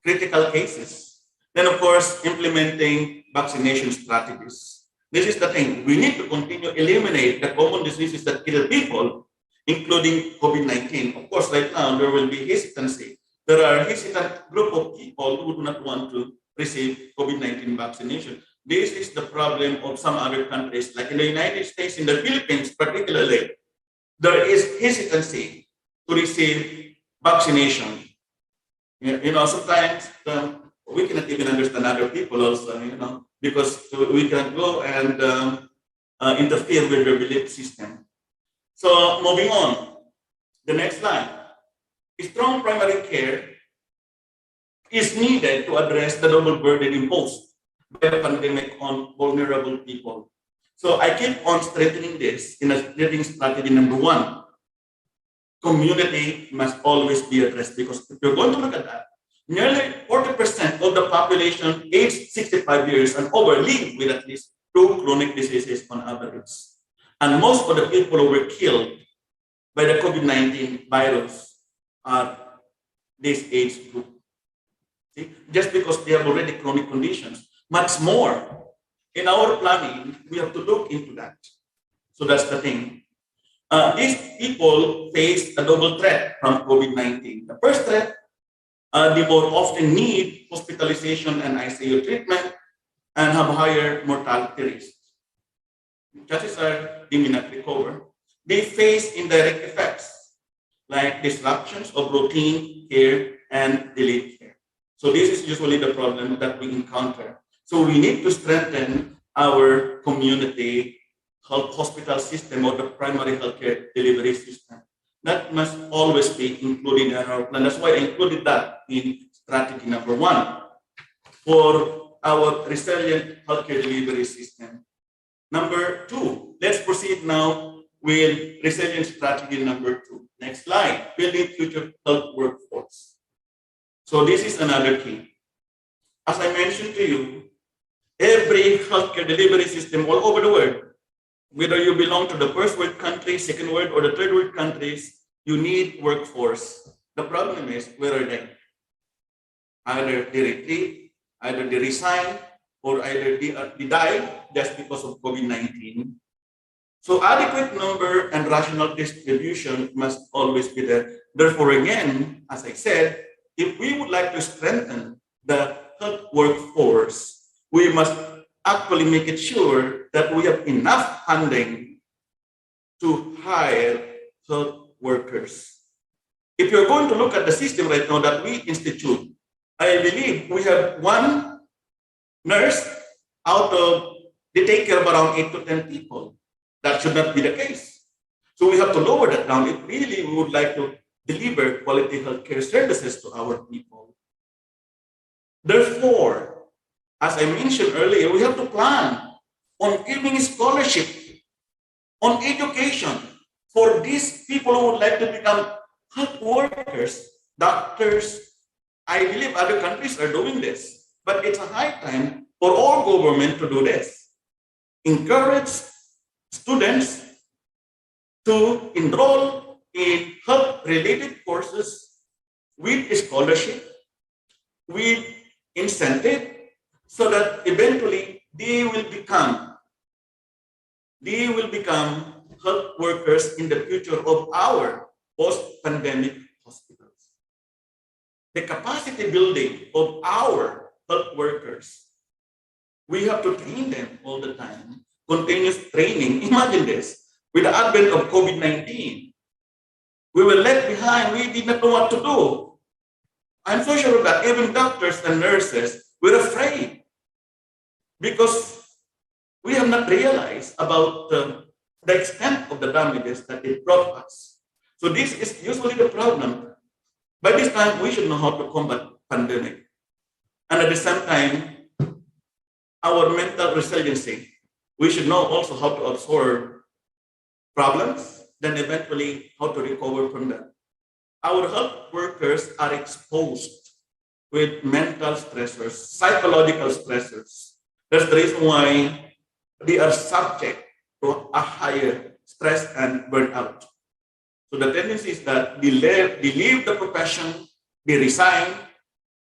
critical cases. Then, of course, implementing vaccination strategies. This is the thing. We need to continue eliminate the common diseases that kill people, including COVID-19. Of course, right now, there will be hesitancy. There are hesitant group of people who do not want to receive COVID-19 vaccination. This is the problem of some other countries, like in the United States, in the Philippines particularly, there is hesitancy to receive vaccination. Sometimes we cannot even understand other people also, because we can go and interfere with their belief system. So moving on, the next slide. Strong primary care is needed to address the double burden imposed by the pandemic on vulnerable people. So I keep on strengthening this in a strengthening strategy number 1. Community must always be addressed, because if you're going to look at that, nearly 40% of the population aged 65 years and over live with at least 2 chronic diseases on average. And most of the people who were killed by the COVID-19 virus are this age group. See? Just because they have already chronic conditions. Much more. In our planning, we have to look into that. So that's the thing. These people face a double threat from COVID-19. The first threat, they more often need hospitalization and ICU treatment and have higher mortality risks. Chances are they may not recover. They face indirect effects like disruptions of routine care and delayed care. So this is usually the problem that we encounter. So we need to strengthen our community health hospital system or the primary healthcare delivery system. That must always be included in our plan. That's why I included that in strategy number 1 for our resilient healthcare delivery system. Number 2, let's proceed now with resilient strategy number 2. Next slide, building future health workforce. So this is another key. As I mentioned to you, every healthcare delivery system all over the world, whether you belong to the first world country, second world, or the third world countries, you need workforce. The problem is, where are they? Either they retreat, either they resign, or either they die just because of COVID-19. So adequate number and rational distribution must always be there. Therefore, again, as I said, if we would like to strengthen the health workforce, we must actually make it sure that we have enough funding to hire health workers. If you're going to look at the system right now that we institute, I believe we have one nurse out of the take care of around 8 to 10 people. That should not be the case. So we have to lower that down if really we would like to deliver quality healthcare services to our people. Therefore, as I mentioned earlier, we have to plan on giving scholarship, on education for these people who would like to become health workers, doctors. I believe other countries are doing this, but it's a high time for all government to do this. Encourage students to enroll in health-related courses with a scholarship, with incentive, so that eventually they will become health workers in the future of our post-pandemic hospitals. The capacity building of our health workers, we have to train them all the time. Continuous training. Imagine this. With the advent of COVID-19, we were left behind. We did not know what to do. I'm so sure that even doctors and nurses were afraid because we have not realized about the extent of the damages that it brought us. So this is usually the problem. By this time, we should know how to combat pandemic. And at the same time, our mental resiliency. We should know also how to absorb problems, then eventually how to recover from them. Our health workers are exposed with mental stressors, psychological stressors. That's the reason why they are subject to a higher stress and burnout. So the tendency is that they leave the profession, they resign,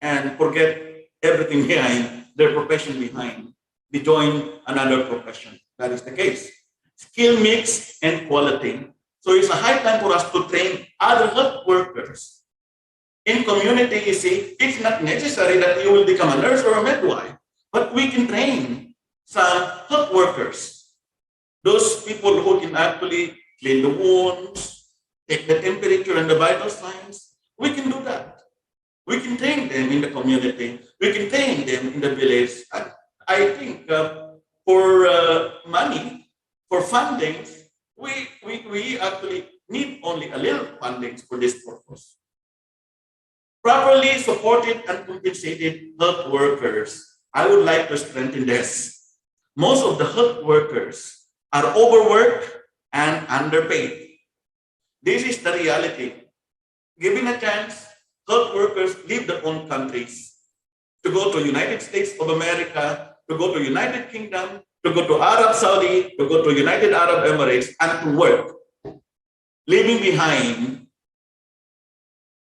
and forget everything behind, their profession behind. They join another profession. That is the case. Skill mix and quality. So it's a high time for us to train other health workers. In community, you see, it's not necessary that you will become a nurse or a midwife, but we can train some health workers. Those people who can actually clean the wounds, take the temperature and the vital signs, we can do that. We can train them in the community. We can train them in the village. I think for money, for fundings, we actually need only a little fundings for this purpose. Properly supported and compensated health workers. I would like to strengthen this. Most of the health workers are overworked and underpaid. This is the reality. Given a chance, health workers leave their own countries to go to United States of America, to go to United Kingdom, to go to Arab Saudi, to go to United Arab Emirates, and to work, leaving behind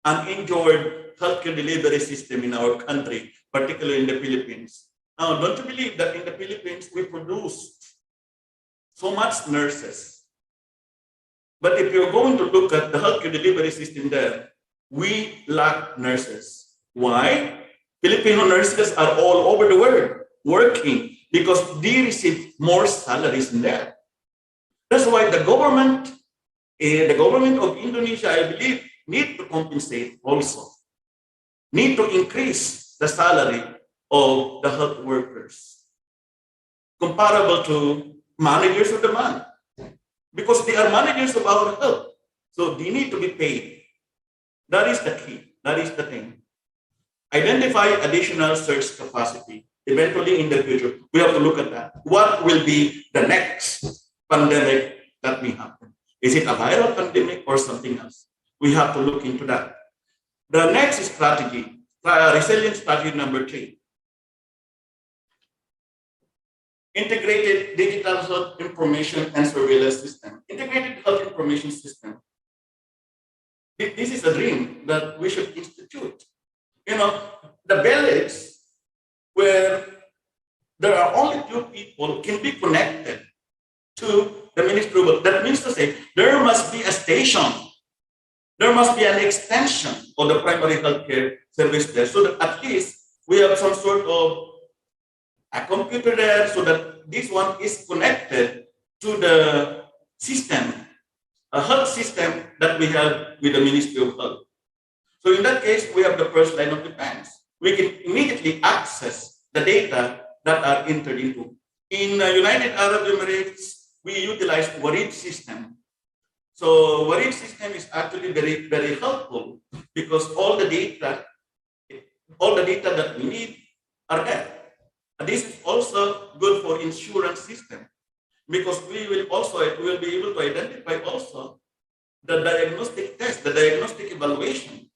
an injured healthcare delivery system in our country, particularly in the Philippines. Now, don't you believe that in the Philippines, we produce so much nurses? But if you're going to look at the healthcare delivery system there, we lack nurses. Why? Filipino nurses are all over the world working because they receive more salaries than that. That's why the government of Indonesia, I believe, need to compensate also, need to increase the salary of the health workers, comparable to managers of the month, because they are managers of our health. So they need to be paid. That is the key. That is the thing. Identify additional search capacity. Eventually in the future, we have to look at that. What will be the next pandemic that may happen? Is it a viral pandemic or something else? We have to look into that. The next strategy, resilience strategy number 3. Integrated digital health information and surveillance system. Integrated health information system. This is a dream that we should institute. You know, the village where there are only 2 people can be connected to the Ministry of addition, there must be an extension of the primary healthcare service there, so that at least we have some sort of a computer there, so that this one is connected to the system, a health system that we have with the Ministry of Health. So in that case, we have the first line of defense. We can immediately access the data that are entered into. In United Arab Emirates, we utilize Warid system. So Warid system is actually very, very helpful because all the data that we need are there. And this is also good for insurance system because we will be able to identify also the diagnostic test, the diagnostic evaluation,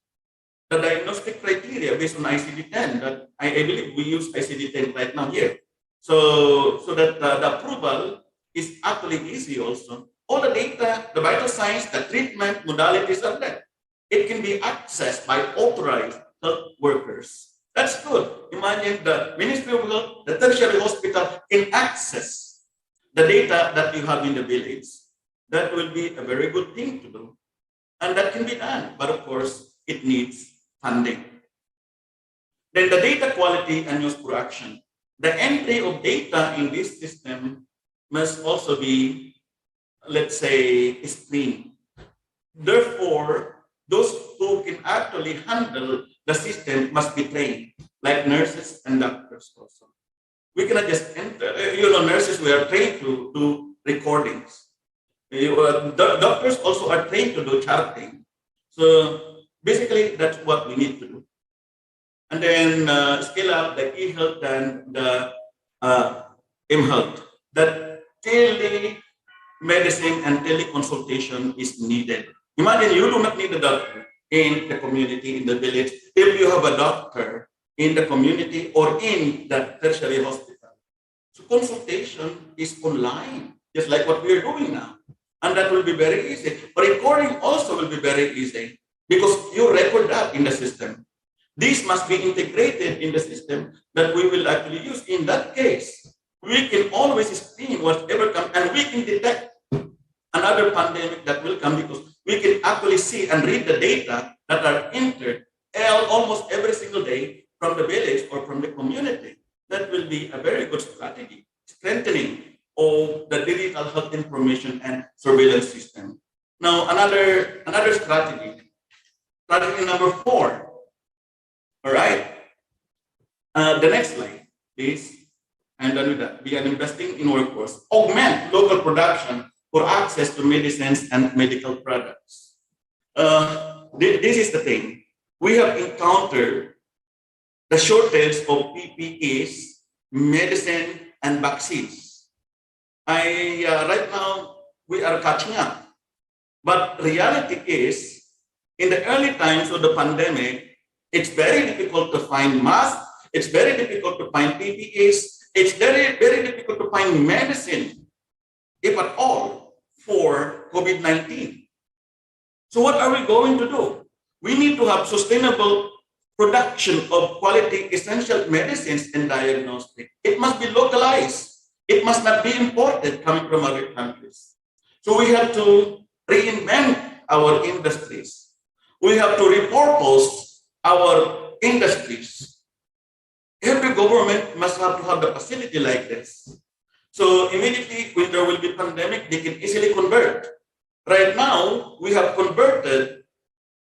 the diagnostic criteria based on ICD-10. That I believe we use ICD-10 right now here. So that the approval is actually easy also. All the data, the vital signs, the treatment modalities are there. It can be accessed by authorized health workers. That's good. Imagine the Ministry of Health, the tertiary hospital can access the data that you have in the village. That will be a very good thing to do. And that can be done. But of course, it needs funding. Then the data quality and news production. The entry of data in this system must also be, let's say, screened. Therefore, those who can actually handle the system must be trained, like nurses and doctors also. We cannot just enter, nurses, we are trained to do recordings. Doctors also are trained to do charting. So basically, that's what we need to do. And then scale up the e-health and the m-health. That telemedicine and teleconsultation is needed. Imagine you do not need a doctor in the community, in the village, if you have a doctor in the community or in the tertiary hospital. So consultation is online, just like what we are doing now. And that will be very easy. Recording also will be very easy because you record that in the system. This must be integrated in the system that we will actually use. In that case, we can always screen whatever comes and we can detect another pandemic that will come because we can actually see and read the data that are entered almost every single day from the village or from the community. That will be a very good strategy, strengthening of the digital health information and surveillance system. Now, another strategy number 4. All right. The next slide, please. And then with that, we are investing in workforce, augment local production for access to medicines and medical products. This is the thing. We have encountered the shortage of PPEs, medicine, and vaccines. Right now, we are catching up. But reality is, in the early times of the pandemic, it's very difficult to find masks. It's very difficult to find PPEs. It's very, very difficult to find medicine, if at all, for COVID-19. So what are we going to do? We need to have sustainable production of quality essential medicines and diagnostic. It must be localized. It must not be imported coming from other countries. So we have to reinvent our industries. We have to repurpose our industries. Every government must have to have the facility like this. So immediately when there will be pandemic, they can easily convert. Right now, we have converted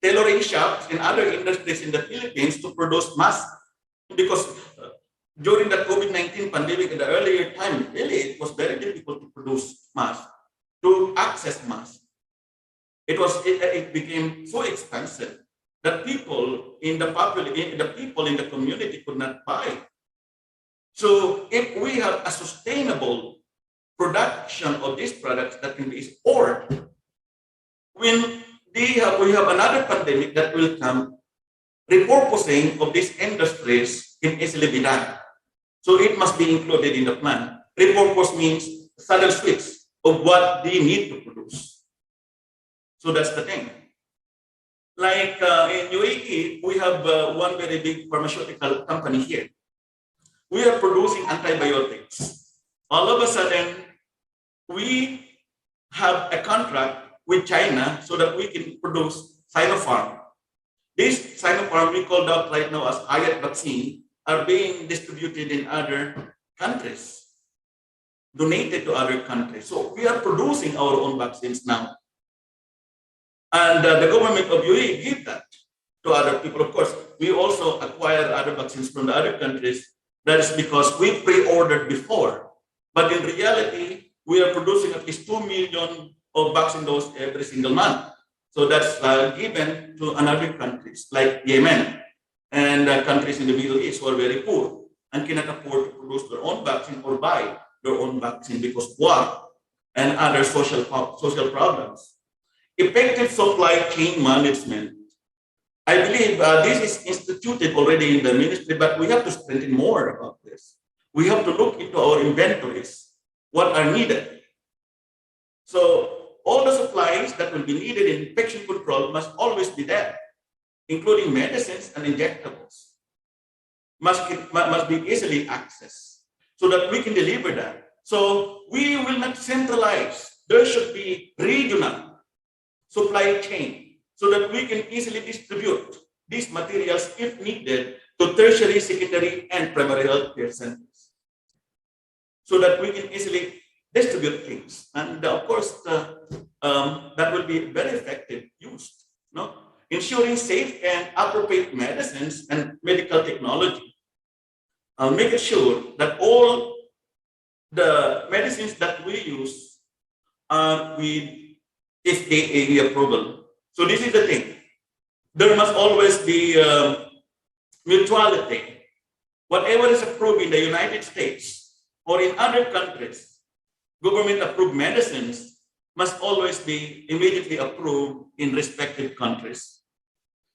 tailoring shops and other industries in the Philippines to produce masks because during the COVID-19 pandemic in the earlier time, really, it was very difficult to produce masks, to access masks. It became so expensive that people in the community could not buy. So if we have a sustainable production of these products that can be stored, when we have another pandemic that will come, repurposing of these industries can easily be done. So it must be included in the plan. Repurpose means sudden switch of what they need to produce. So that's the thing. Like in UAE, we have one very big pharmaceutical company here. We are producing antibiotics. All of a sudden, we have a contract with China so that we can produce Sinopharm. This Sinopharm we called out right now as iFEET vaccine are being distributed in other countries, donated to other countries. So we are producing our own vaccines now. And the government of UAE give that to other people. Of course, we also acquire other vaccines from the other countries. That is because we pre-ordered before. But in reality, we are producing at least 2 million of vaccine doses every single month. So that's given to another countries like Yemen and countries in the Middle East who are very poor and cannot afford to produce their own vaccine or buy their own vaccine because of war and other social problems. Effective supply chain management. I believe this is instituted already in the ministry, but we have to strengthen more about this. We have to look into our inventories, what are needed. So all the supplies that will be needed in infection control must always be there, including medicines and injectables. Must be easily accessed so that we can deliver that. So we will not centralize. There should be regional supply chain so that we can easily distribute these materials if needed to tertiary, secondary, and primary health care centers so that we can easily distribute things. And of course, that will be very effective used, no? Ensuring safe and appropriate medicines and medical technology. Making sure that all the medicines that we use are with FDA approval. So this is the thing. There must always be mutuality. Whatever is approved in the United States or in other countries, government-approved medicines must always be immediately approved in respective countries.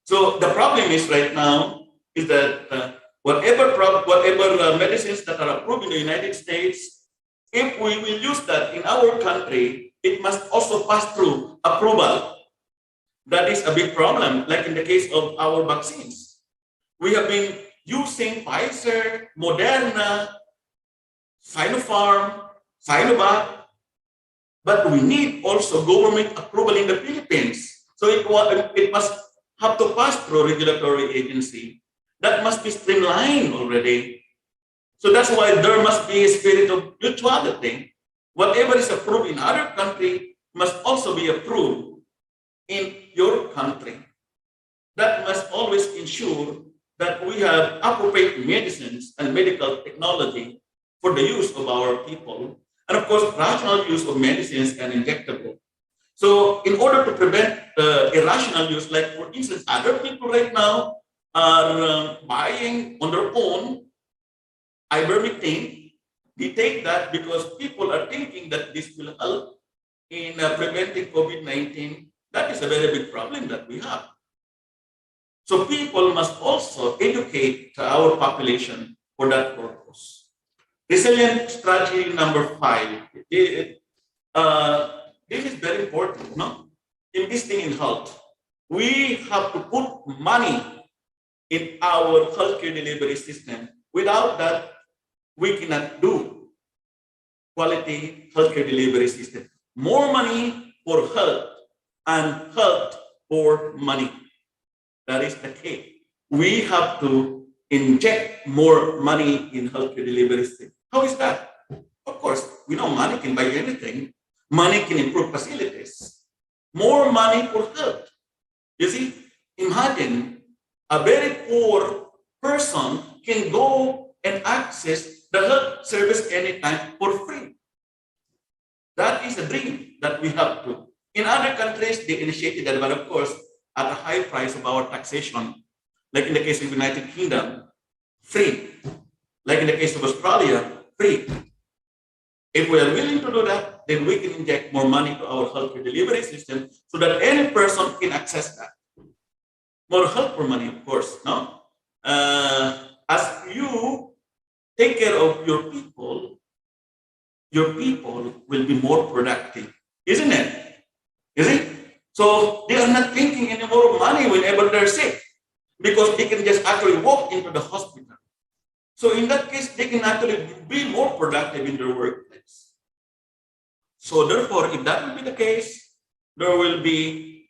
So the problem is right now is that whatever medicines that are approved in the United States, if we will use that in our country, it must also pass through approval. That is a big problem, like in the case of our vaccines. We have been using Pfizer, Moderna, Sinopharm, Sinovac, but we need also government approval in the Philippines. So it must have to pass through regulatory agency. That must be streamlined already. So that's why there must be a spirit of mutuality. Whatever is approved in other country must also be approved in your country. That must always ensure that we have appropriate medicines and medical technology for the use of our people. And of course, rational use of medicines and injectable. So in order to prevent irrational use, like for instance, other people right now are buying on their own ivermectin. They take that because people are thinking that this will help in preventing COVID-19. That is a very big problem that we have. So people must also educate our population for that purpose. Resilient strategy number 5. This is very important, no? Investing in health. We have to put money in our healthcare delivery system. Without that, we cannot do quality healthcare delivery system. More money for health and health for money. That is the key. We have to inject more money in healthcare delivery system. How is that? Of course, we know money can buy anything. Money can improve facilities. More money for health. You see, imagine a very poor person can go and access the health service anytime for free. That is a dream that we have to. In other countries, they initiated that, but of course, at a high price of our taxation. Like in the case of the United Kingdom, free. Like in the case of Australia, free. If we are willing to do that, then we can inject more money to our healthcare delivery system so that any person can access that. More help for money, of course, no? As you take care of your people will be more productive, isn't it? Is it? So they are not thinking anymore of money whenever they're sick because they can just actually walk into the hospital. So in that case, they can actually be more productive in their workplace. So therefore, if that will be the case, there will be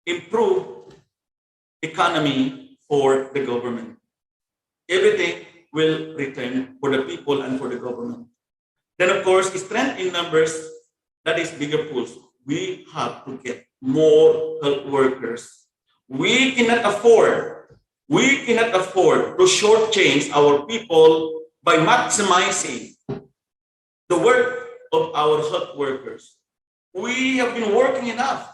improved economy for the government. Everything will return for the people and for the government. Then, of course, strength in numbers, that is bigger pools. We have to get more health workers. We cannot afford to shortchange our people by maximizing the work of our health workers. We have been working enough.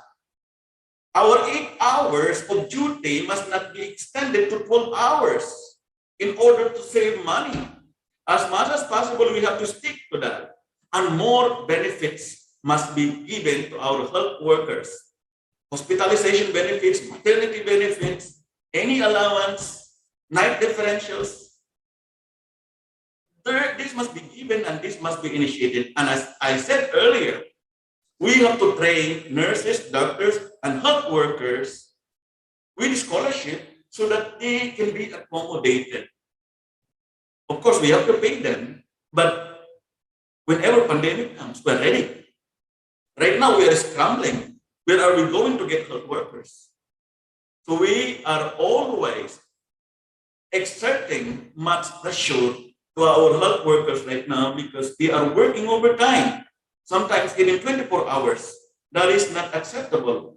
Our 8 hours of duty must not be extended to 12 hours in order to save money. As much as possible, we have to stick to that. And more benefits must be given to our health workers. Hospitalization benefits, maternity benefits, any allowance, night differentials. This must be given and this must be initiated. And as I said earlier, we have to train nurses, doctors, and health workers with scholarship so that they can be accommodated. Of course, we have to pay them, but whenever pandemic comes, we're ready. Right now, we are scrambling. Where are we going to get health workers? So we are always exerting much pressure to our health workers right now because they are working overtime, sometimes even 24 hours. That is not acceptable.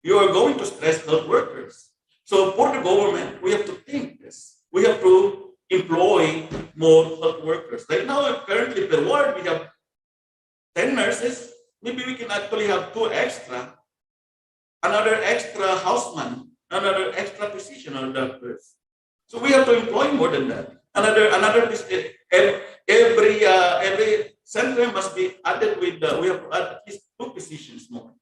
You are going to stress health workers. So for the government, we have to think this. We have to employ more health workers. Right now, currently per ward, we have 10 nurses. Maybe we can actually have 2 extra, another extra houseman, another extra physician or doctors. So we have to employ more than that. Every center must be added with, we have to add at least 2 physicians more.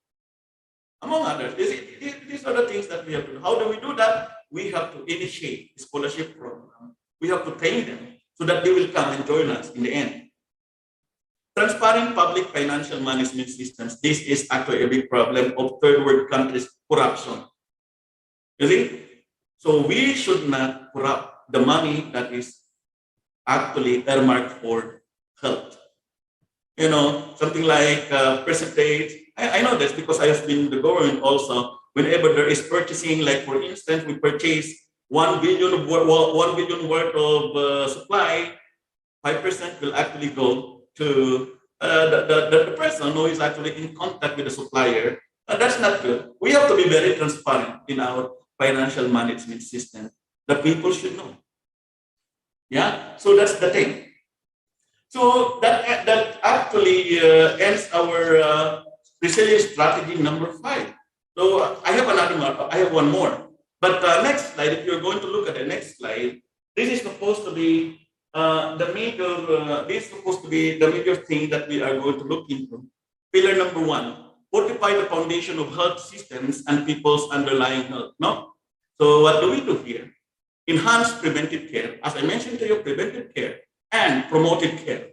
Among others, these are the things that we have to do. How do we do that? We have to initiate a scholarship program. We have to train them so that they will come and join us in the end. Transparent public financial management systems. This is actually a big problem of third world countries' corruption. You see? So we should not corrupt the money that is actually earmarked for health. You know, something like percentage. I know this because I have been in the government also. Whenever there is purchasing, like for instance, we purchase 1 billion worth of supply, 5% will actually go to the person who is actually in contact with the supplier. That's not good. We have to be very transparent in our financial management system. The people should know. Yeah, so that's the thing. So that actually ends our resilience strategy number 5. So I have one more. But next slide, if you're going to look at the next slide, this is supposed to be the major thing that we are going to look into. Pillar number 1, fortify the foundation of health systems and people's underlying health. No? So what do we do here? Enhance preventive care. As I mentioned to you, preventive care and promotive care.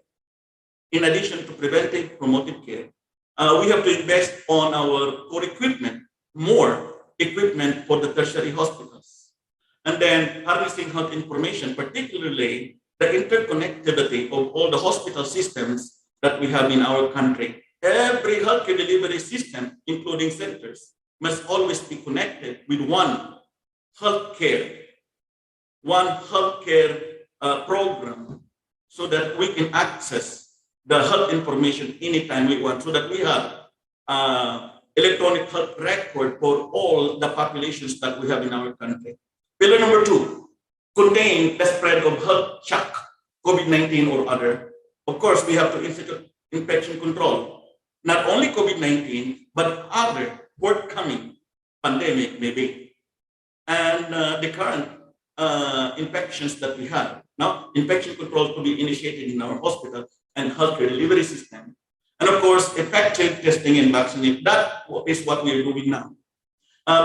In addition to preventive, promotive care, we have to invest on our core equipment, more equipment for the tertiary hospitals. And then harnessing health information, particularly the interconnectivity of all the hospital systems that we have in our country. Every healthcare delivery system, including centers, must always be connected with one healthcare program so that we can access the health information anytime we want, so that we have electronic health record for all the populations that we have in our country. Pillar number 2, contain the spread of health shock, COVID-19 or other. Of course, we have to institute infection control, not only COVID-19, but other forthcoming pandemic maybe. And the current infections that we have. Now, infection control to be initiated in our hospital and healthcare delivery system. And of course, effective testing and vaccination. That is what we are doing now.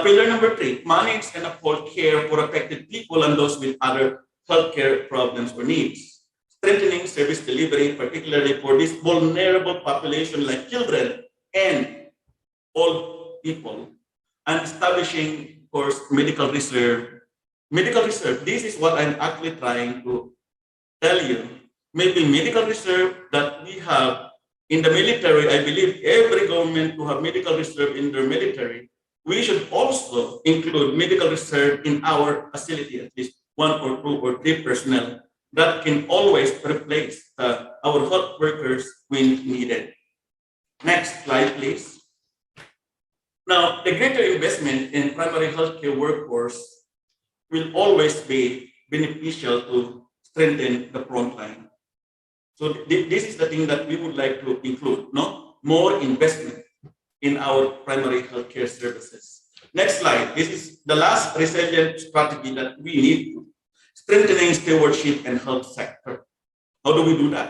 Pillar number 3, manage and uphold care for affected people and those with other healthcare problems or needs. Strengthening service delivery, particularly for this vulnerable population like children and old people. And establishing, of course, medical reserve. Medical reserve, this is what I'm actually trying to tell you. Maybe medical reserve that we have in the military, I believe every government to have medical reserve in their military, we should also include medical reserve in our facility, at least 1 or 2 or 3 personnel that can always replace our health workers when needed. Next slide, please. Now, the greater investment in primary healthcare workforce will always be beneficial to strengthen the front line. So this is the thing that we would like to include, no? More investment in our primary healthcare services. Next slide. This is the last resilient strategy that we need to strengthening stewardship and health sector. How do we do that?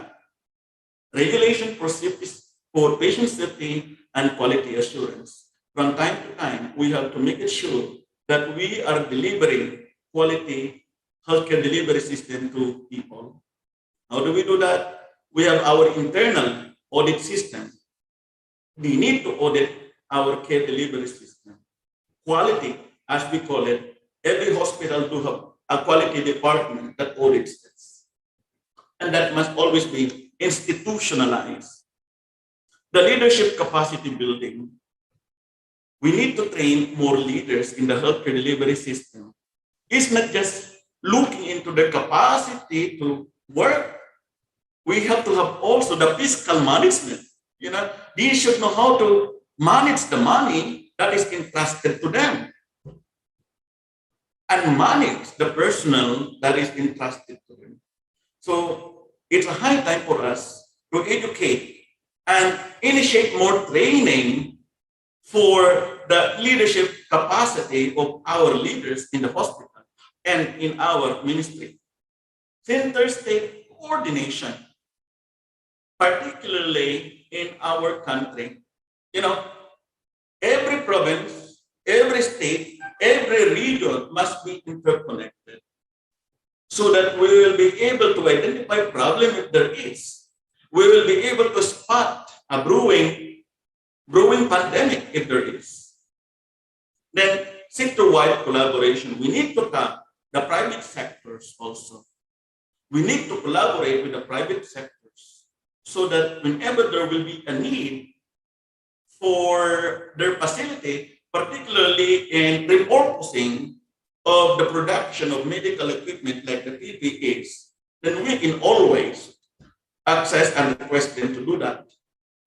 Regulation for patient safety and quality assurance. From time to time, we have to make it sure that we are delivering quality healthcare delivery system to people. How do we do that? We have our internal audit system. We need to audit our care delivery system. Quality, as we call it, every hospital to have a quality department that audits this. And that must always be institutionalized. The leadership capacity building. We need to train more leaders in the healthcare delivery system. It's not just looking into their capacity to work. We have to have also the fiscal management. They should know how to manage the money that is entrusted to them and manage the personnel that is entrusted to them. So it's a high time for us to educate and initiate more training for the leadership capacity of our leaders in the hospital and in our ministry. Center-state coordination, particularly in our country. Every province, every state, every region must be interconnected so that we will be able to identify problem if there is. We will be able to spot a brewing pandemic if there is. Then sector-wide collaboration. We need to tap the private sectors also. We need to collaborate with the private sectors so that whenever there will be a need for their facility, particularly in repurposing of the production of medical equipment like the PPEs, then we can always access and request them to do that.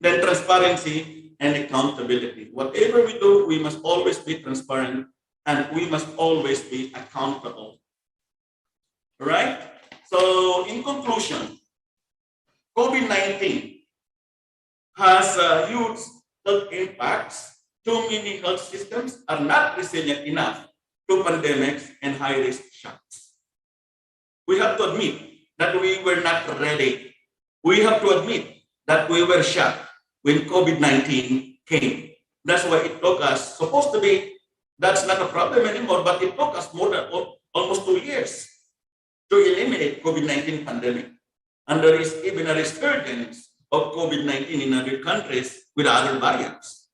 Then transparency and accountability. Whatever we do, we must always be transparent and we must always be accountable. All right? So in conclusion, COVID-19 has huge health impacts. Too many health systems are not resilient enough to pandemics and high-risk shocks. We have to admit that we were not ready. We have to admit that we were shocked when COVID-19 came. That's why it took us, supposed to be, that's not a problem anymore, but it took us more than almost 2 years to eliminate COVID-19 pandemic. And there is even a resurgence of COVID-19 in other countries with other variants.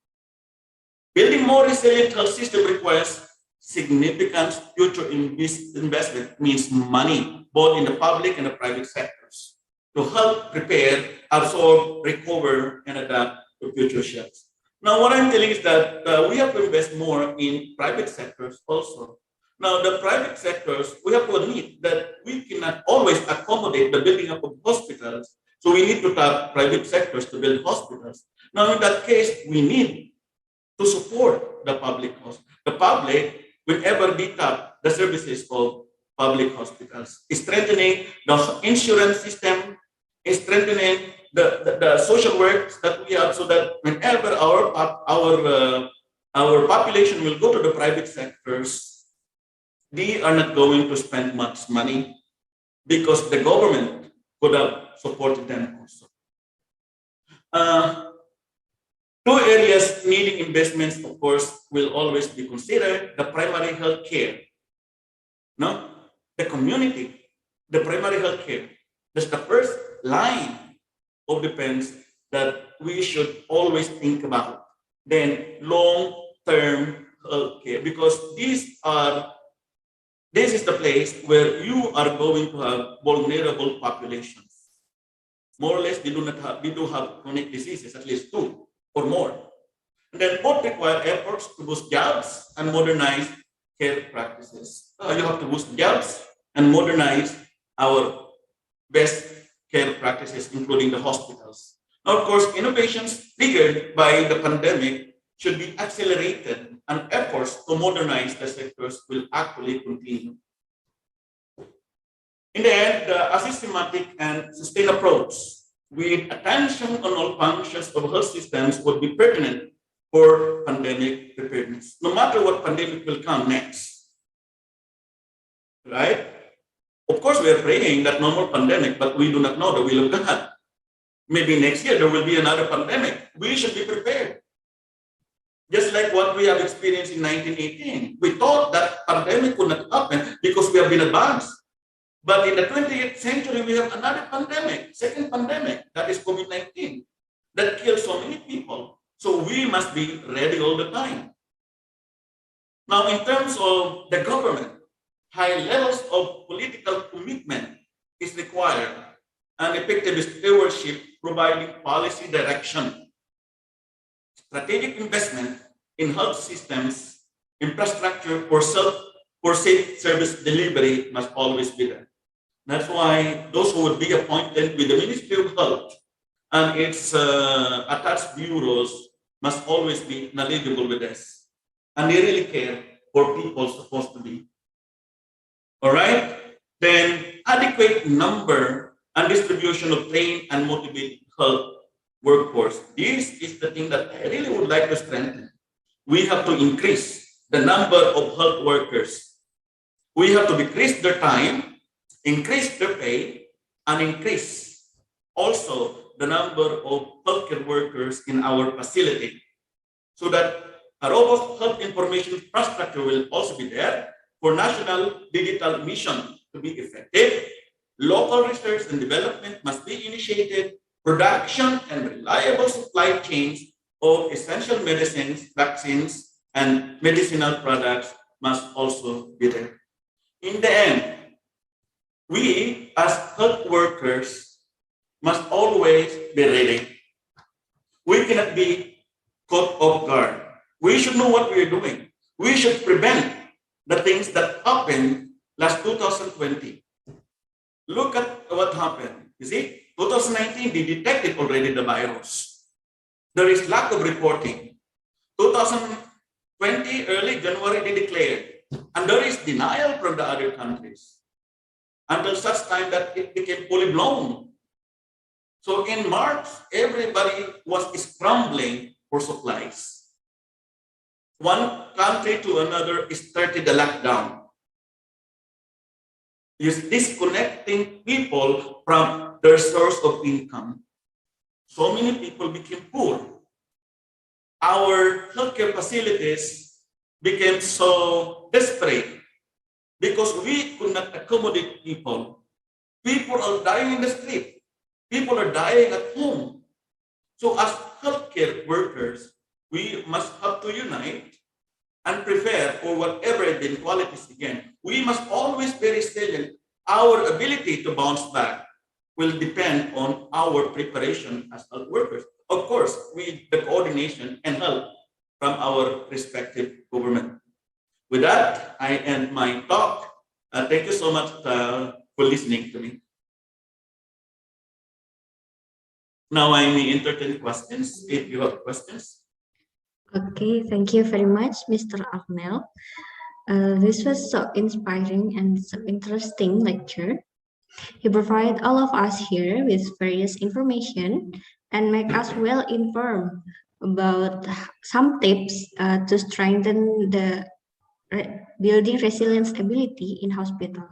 Building more resilient health system requires significant future investment, means money, both in the public and the private sectors, to help prepare, absorb, recover, and adapt to future shifts. Now, what I'm telling is that we have to invest more in private sectors also. Now, the private sectors, we have to admit that we cannot always accommodate the building up of hospitals. So we need to tap private sectors to build hospitals. Now, in that case, we need to support the public hospitals. The public, whenever they tap the services of public hospitals, is strengthening the insurance system, is strengthening the social works that we have, so that whenever our population will go to the private sectors, they are not going to spend much money because the government could have supported them also. 2 areas needing investments, of course, will always be considered: the primary health care, the community, the primary health care. That's the first line of defense that we should always think about. Then long-term health care, because this is the place where you are going to have vulnerable populations. more or less they do have chronic diseases, at least 2 or more. And then both require efforts to boost jobs and modernize care practices. You have to boost jobs and modernize our best care practices, including the hospitals. Now, of course, innovations triggered by the pandemic should be accelerated, and efforts to modernize the sectors will actually continue. In the end, a systematic and sustained approach with attention on all functions of health systems would be pertinent for pandemic preparedness, no matter what pandemic will come next. Right? Of course, we are praying that no more pandemic, but we do not know the will of God. Maybe next year there will be another pandemic. We should be prepared. Just like what we have experienced in 1918. We thought that pandemic would not happen because we have been advanced. But in the 20th century, we have another pandemic, second pandemic, that is COVID-19, that killed so many people. So we must be ready all the time. Now, in terms of the government, high levels of political commitment is required, and effective stewardship providing policy direction. Strategic investment in health systems, infrastructure for safe service delivery must always be there. That's why those who would be appointed with the Ministry of Health and its attached bureaus must always be knowledgeable with this. And they really care for people supposed to be. All right? Then adequate number and distribution of trained and motivated health workforce. This is the thing that I really would like to strengthen. We have to increase the number of health workers. We have to decrease their time, increase their pay, and increase also the number of healthcare workers in our facility, so that a robust health information infrastructure will also be there for national digital mission to be effective. Local research and development must be initiated. Production and reliable supply chains of essential medicines, vaccines, and medicinal products must also be there. In the end, we as health workers must always be ready. We cannot be caught off guard. We should know what we are doing. We should prevent the things that happened last 2020. Look at what happened. You see, 2019, they detected already the virus. There is lack of reporting. 2020, early January, they declared. And there is denial from the other countries until such time that it became fully blown. So in March, everybody was scrambling for supplies. One country to another started the lockdown. Is disconnecting people from their source of income. So many people became poor. Our healthcare facilities became so desperate because we could not accommodate people. People are dying in the street. People are dying at home. So as healthcare workers, we must have to unite and prepare for whatever eventualities again. We must always be resilient. Our ability to bounce back will depend on our preparation as health workers. Of course, with the coordination and help from our respective government. With that, I end my talk. Thank you so much for listening to me. Now I may entertain questions if you have questions. Okay, thank you very much, Mr. Arnel. This was so inspiring and so interesting lecture. He provided all of us here with various information and make us well informed about some tips to strengthen the building resilience ability in hospital.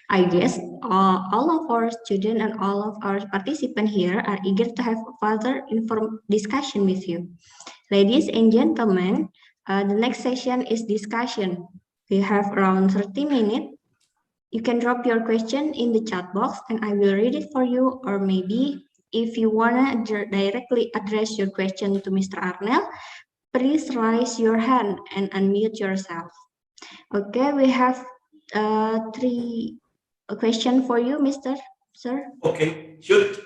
I guess all of our students and all of our participants here are eager to have further discussion with you. Ladies and gentlemen, the next session is discussion. We have around 30 minutes. You can drop your question in the chat box and I will read it for you, or maybe if you want to directly address your question to Mr. Arnel, please raise your hand and unmute yourself. Okay, we have 3 questions for you, Mr. Sir. Okay, shoot.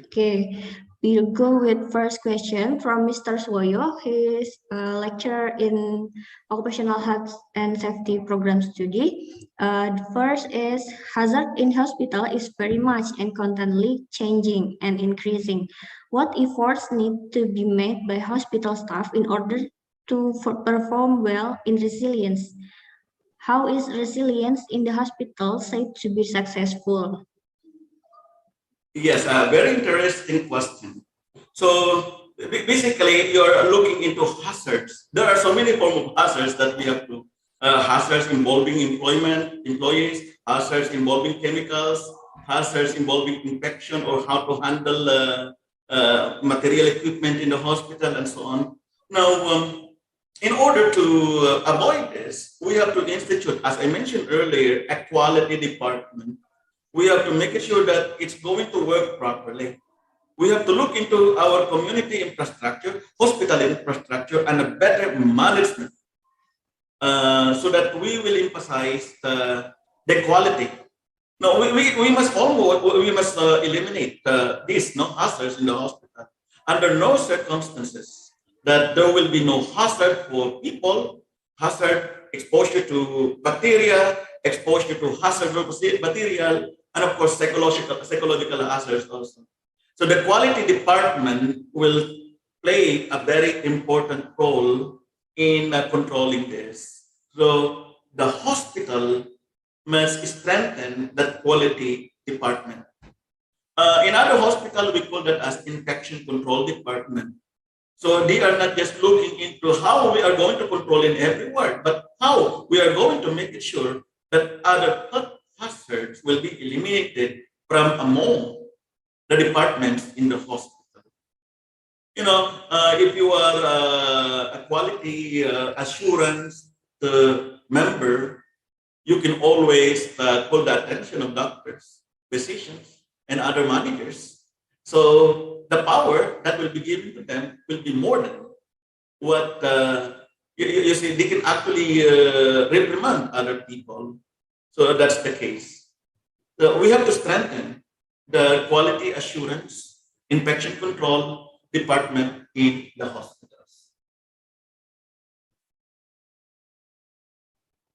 Okay, we'll go with first question from Mr. Swoyo. He is a lecturer in Occupational Health and Safety Program Study. The first is hazard in hospital is very much and constantly changing and increasing. What efforts need to be made by hospital staff in order to perform well in resilience? How is resilience in the hospital said to be successful? Yes, a very interesting question. So basically, you're looking into hazards. There are so many forms of hazards that we have to hazards involving employees, hazards involving chemicals, hazards involving infection or how to handle material equipment in the hospital and so on. Now, in order to avoid this, we have to institute, as I mentioned earlier, a quality department. We have to make sure that it's going to work properly. We have to look into our community infrastructure, hospital infrastructure, and a better management so that we will emphasize the quality. No, we must eliminate these hazards in the hospital. Under no circumstances that there will be no hazard for people, hazard exposure to bacteria, exposure to hazardous material, and of course psychological hazards also. So the quality department will play a very important role in controlling this. So the hospital must strengthen that quality department. In other hospitals, we call that as infection control department. So they are not just looking into how we are going to control in every ward, but how we are going to make it sure that other hazards will be eliminated from among the departments in the hospital. You know, if you are a quality assurance member, you can always call the attention of doctors, physicians, and other managers. So the power that will be given to them will be more than what you see. They can actually reprimand other people. So that's the case. So we have to strengthen the quality assurance, infection control department in the hospitals.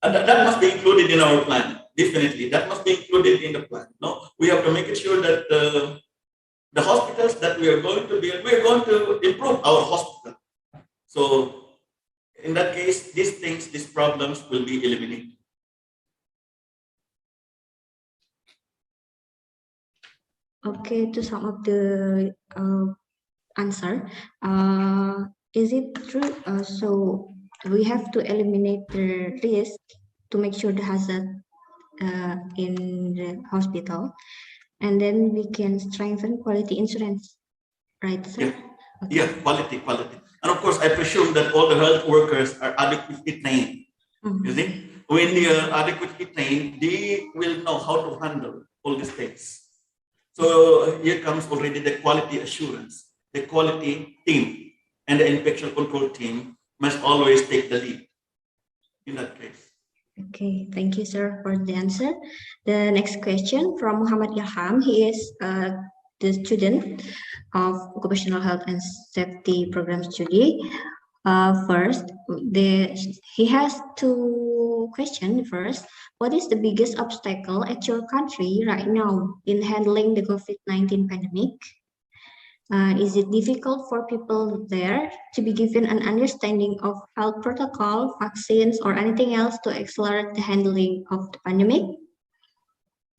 And that must be included in our plan. Definitely, that must be included in the plan. No, we have to make it sure that the hospitals that we are going to improve our hospital. So in that case, these problems will be eliminated. Okay, to sum up the answer, is it true? So we have to eliminate the risk to make sure the hazard in the hospital, and then we can strengthen quality insurance, right, sir? Yeah, okay. Yeah, quality. And of course, I presume that all the health workers are adequately trained. You see, when they are adequately trained, they will know how to handle all these things. So here comes already the quality assurance. The quality team and the infection control team must always take the lead in that case. Okay, thank you, sir, for the answer. The next question from Muhammad Ilham. He is the student of Occupational Health and Safety Program Study. First, he has two questions. First, what is the biggest obstacle at your country right now in handling the COVID-19 pandemic? Is it difficult for people there to be given an understanding of health protocol, vaccines, or anything else to accelerate the handling of the pandemic?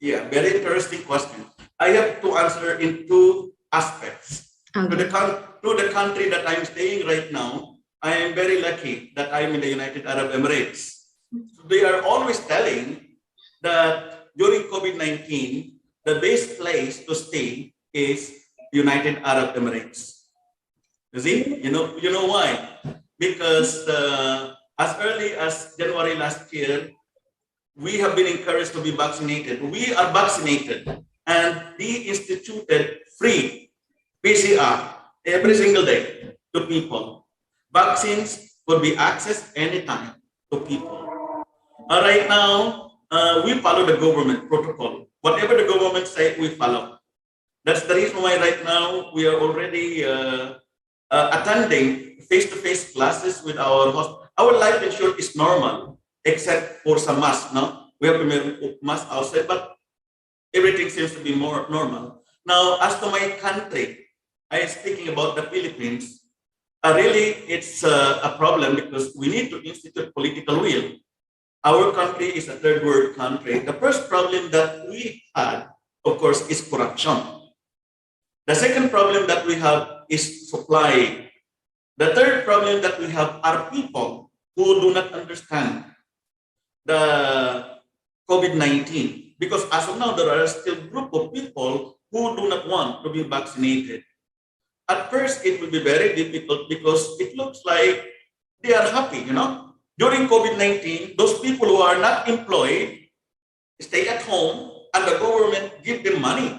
Yeah, very interesting question. I have to answer in two aspects. Okay. To the country that I'm staying right now, I am very lucky that I'm in the United Arab Emirates. So they are always telling that during COVID-19, the best place to stay is United Arab Emirates. You see, you know why? Because as early as January last year, we have been encouraged to be vaccinated. We are vaccinated, and they instituted free PCR every single day to people. Vaccines could be accessed anytime to people. Right now, we follow the government protocol. Whatever the government say, we follow. That's the reason why right now we are already attending face-to-face classes with our hospital. Our life insurance is normal, except for some masks. No, we have to wear mask outside, but everything seems to be more normal. Now, as to my country, I am speaking about the Philippines. Really, it's a problem because we need to institute political will. Our country is a third world country. The first problem that we had, of course, is corruption. The second problem that we have is supply. The third problem that we have are people who do not understand the COVID-19. Because as of now, there are still a group of people who do not want to be vaccinated. At first, it will be very difficult because it looks like they are happy, During COVID-19, those people who are not employed stay at home and the government give them money.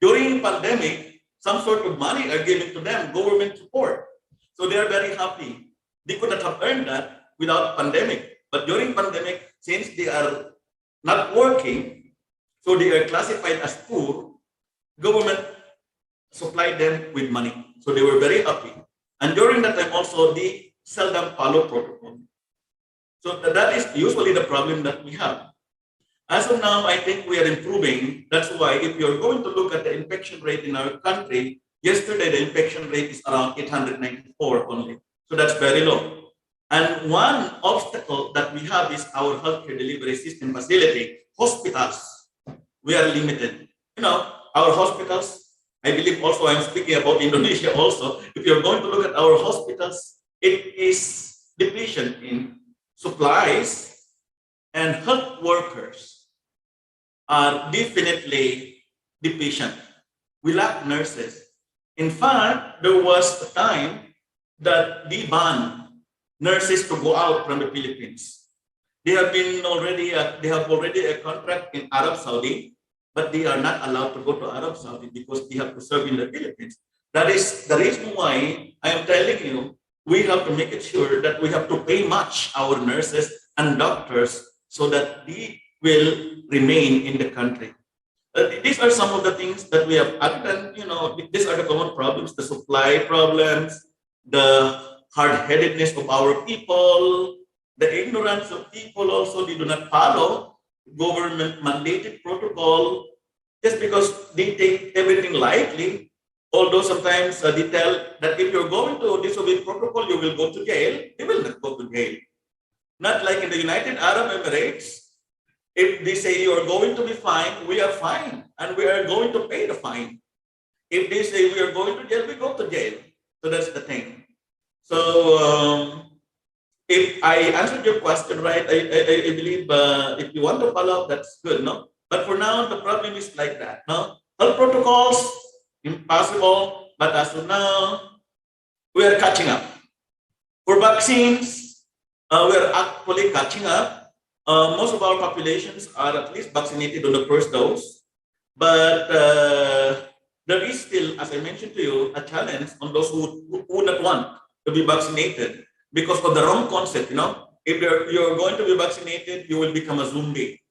During pandemic, some sort of money are given to them, government support. So they are very happy. They could not have earned that without pandemic. But during pandemic, since they are not working, so they are classified as poor, government supplied them with money. So they were very happy. And during that time also, they seldom follow protocol. So that is usually the problem that we have. As of now, I think we are improving. That's why if you're going to look at the infection rate in our country, yesterday the infection rate is around 894 only. So that's very low. And one obstacle that we have is our healthcare delivery system facility, hospitals. We are limited. Our hospitals, I believe also I'm speaking about Indonesia also. If you're going to look at our hospitals, it is deficient in supplies, and health workers are definitely deficient. We lack nurses. In fact, there was a time that they banned nurses to go out from the Philippines. They have already a contract in Arab Saudi, but they are not allowed to go to Arab Saudi because they have to serve in the Philippines. That is the reason why I am telling you, we have to make it sure that we have to pay much our nurses and doctors so that they will remain in the country. These are some of the things that we have added. These are the common problems, the supply problems, the hard-headedness of our people, the ignorance of people also. They do not follow government mandated protocol just because they take everything lightly. Although sometimes they tell that if you're going to disobey protocol, you will go to jail. They will not go to jail. Not like in the United Arab Emirates. If they say you are going to be fined, we are fined, and we are going to pay the fine. If they say we are going to jail, we go to jail. So that's the thing. So if I answered your question right, I believe if you want to follow up, that's good, no? But for now, the problem is like that, no? Health protocols, impossible, but as of now, we are catching up. For vaccines, we are actually catching up. Most of our populations are at least vaccinated on the first dose, but there is still, as I mentioned to you, a challenge on those who would not want to be vaccinated because of the wrong concept. If you're going to be vaccinated, you will become a zombie.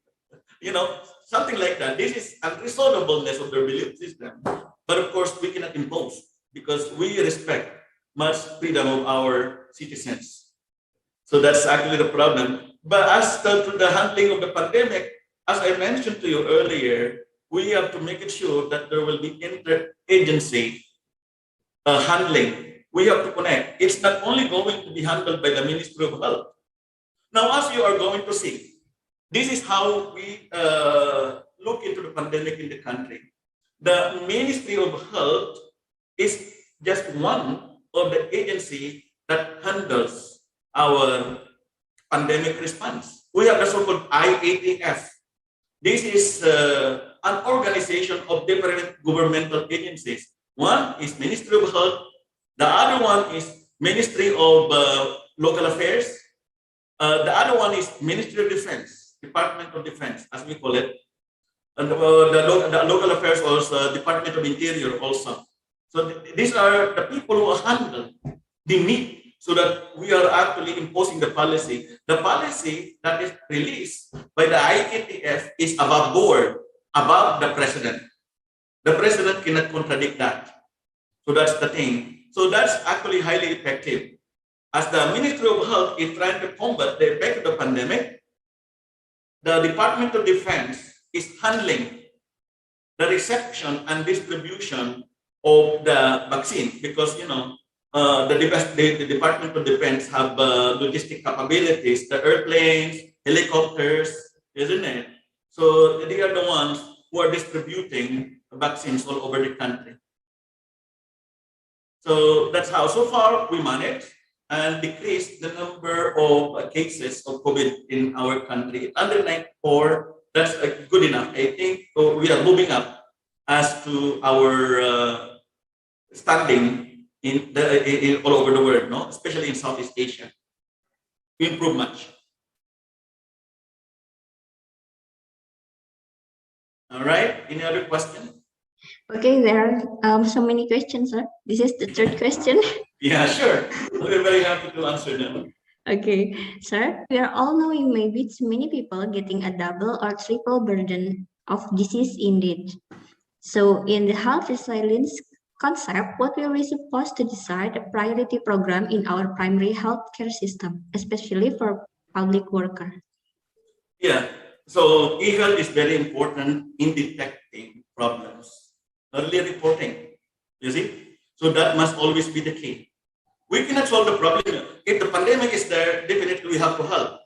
Something like that. This is unresolvableness of their belief system. But of course, we cannot impose because we respect much freedom of our citizens. So that's actually the problem. But as to the handling of the pandemic, as I mentioned to you earlier, we have to make it sure that there will be interagency handling. We have to connect. It's not only going to be handled by the Ministry of Health. Now, as you are going to see, this is how we look into the pandemic in the country. The Ministry of Health is just one of the agency that handles our pandemic response. We have the so-called IATF. This is an organization of different governmental agencies. One is Ministry of Health. The other one is Ministry of Local Affairs. The other one is Ministry of Defense, Department of Defense, as we call it. And the local affairs also, Department of Interior also. So these are the people who handle the need so that we are actually imposing the policy. The policy that is released by the IATF is above board, above the president. The president cannot contradict that. So that's the thing. So that's actually highly effective. As the Ministry of Health is trying to combat the effect of the pandemic, the Department of Defense is handling the reception and distribution of the vaccine because, you know, the Department of Defense have logistic capabilities, the airplanes, helicopters, isn't it? So they are the ones who are distributing vaccines all over the country. So that's how so far we managed and decrease the number of cases of COVID in our country. Under 94, that's good enough. I think we are moving up as to our standing in all over the world, no? Especially in Southeast Asia. We improve much. All right, any other questions? Okay, there are so many questions, sir. This is the third question. Yeah, sure. We're very happy to answer them. Okay, sir, we are all knowing maybe it's many people getting a double or triple burden of disease indeed. So in the health resilience concept, what were we supposed to decide a priority program in our primary healthcare system, especially for public workers? Yeah, so e-health is very important in detecting problems. Early reporting, you see? So that must always be the key. We cannot solve the problem. If the pandemic is there, definitely we have to help.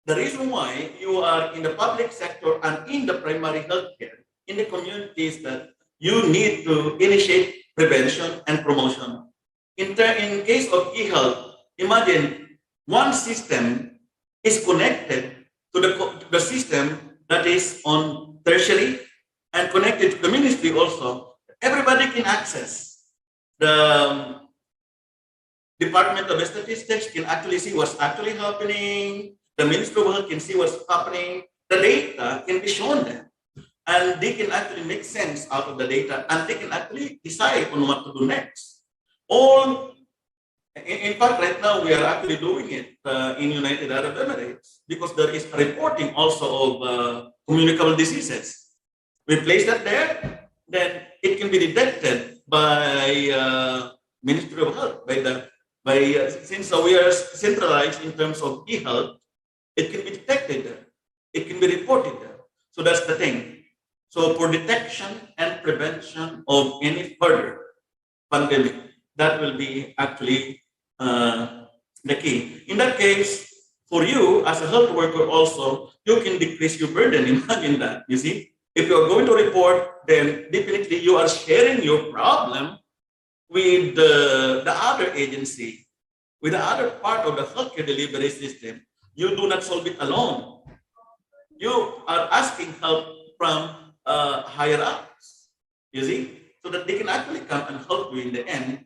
The reason why you are in the public sector and in the primary healthcare, in the community is that you need to initiate prevention and promotion. In case of e-health, imagine one system is connected to the system that is on tertiary and connected to the ministry also. Everybody can access. The Department of Statistics can actually see what's actually happening. The Ministry of Health can see what's happening. The data can be shown them. And they can actually make sense out of the data and they can actually decide on what to do next. In fact, right now we are actually doing it in United Arab Emirates because there is reporting also of communicable diseases. We place that there, then it can be detected by Ministry of Health, since we are centralized in terms of e-health, it can be detected there. It can be reported there. So that's the thing. So for detection and prevention of any further pandemic, that will be actually the key. In that case, for you as a health worker also, you can decrease your burden. Imagine that, you see. If you are going to report, then definitely you are sharing your problem with the other agency, with the other part of the healthcare delivery system. You do not solve it alone. You are asking help from higher ups, you see, so that they can actually come and help you in the end,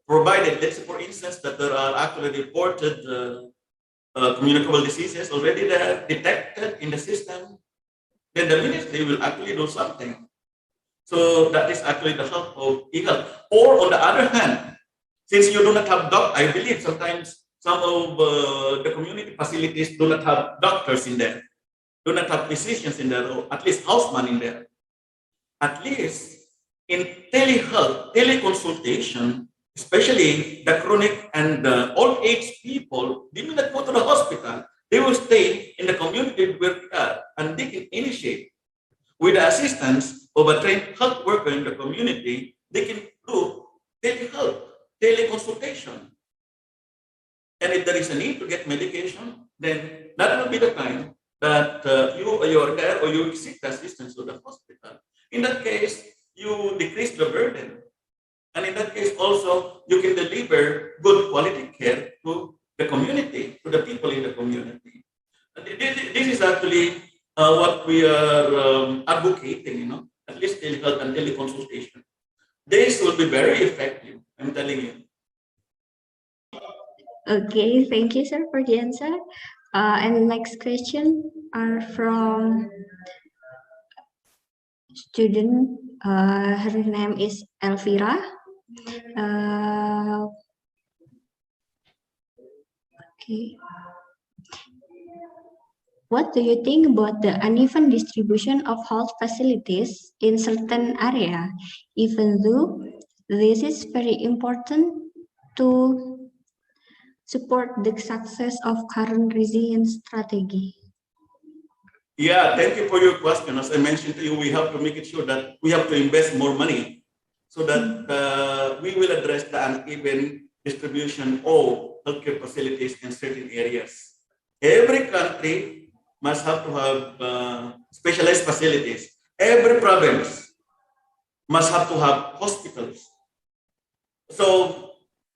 provided, let's say, for instance, that there are actually reported communicable diseases already there, detected in the system, then the ministry will actually do something. So that is actually the help of e-health. Or on the other hand, since you do not have I believe sometimes some of the community facilities do not have doctors in there, do not have physicians in there, or at least houseman in there. At least in telehealth, teleconsultation, especially the chronic and the old age people, they will not go to the hospital. They will stay in the community where they are, and they can initiate with the assistance of a trained health worker in the community. They can do telehealth, teleconsultation. And if there is a need to get medication, then that will be the time that you are there or you seek assistance to the hospital. In that case, you decrease the burden. And in that case also, you can deliver good quality care to the community, to the people in the community. This is actually what we are advocating, at least telehealth and teleconsultation. This will be very effective, I'm telling you. Okay, thank you, sir, for the answer. And next question are from student. Her name is Elvira. Okay. What do you think about the uneven distribution of health facilities in certain area, even though this is very important to support the success of current resilience strategy? Yeah, thank you for your question. As I mentioned to you, we have to make it sure that we have to invest more money so that we will address the uneven distribution of healthcare facilities in certain areas. Every country must have to have specialized facilities. Every province must have to have hospitals. So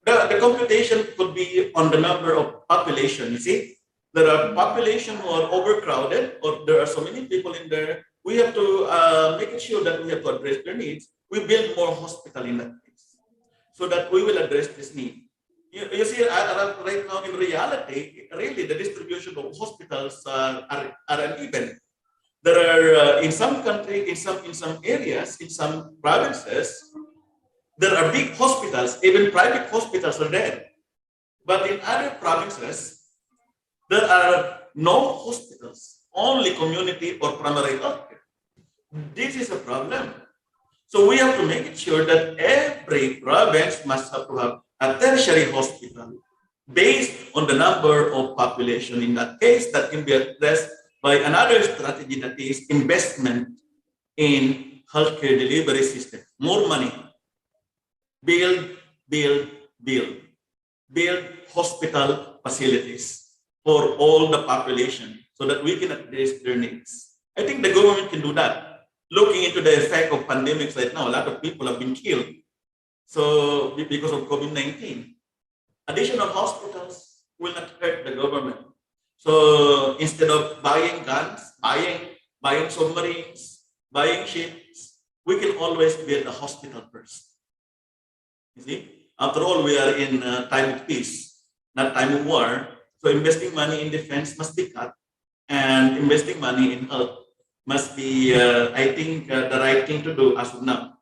the computation could be on the number of population. You see, there are population who are overcrowded, or there are so many people in there. We have to make it sure that we have to address their needs. We build more hospital in that case, so that we will address this need. You see, right now in reality, really the distribution of hospitals are uneven. There are in some country, in some areas, in some provinces, there are big hospitals, even private hospitals are there. But in other provinces, there are no hospitals, only community or primary health care. This is a problem. So we have to make it sure that every province must have to have a tertiary hospital based on the number of population. In that case, that can be addressed by another strategy, that is investment in healthcare delivery system. More money. Build hospital facilities for all the population so that we can address their needs. I think the government can do that. Looking into the effect of pandemics right now, a lot of people have been killed. So because of COVID-19, additional hospitals will not hurt the government. So instead of buying guns, buying submarines, buying ships, we can always build a hospital first. You see, after all, we are in a time of peace, not time of war. So investing money in defense must be cut, and investing money in health must be, I think, the right thing to do as of now.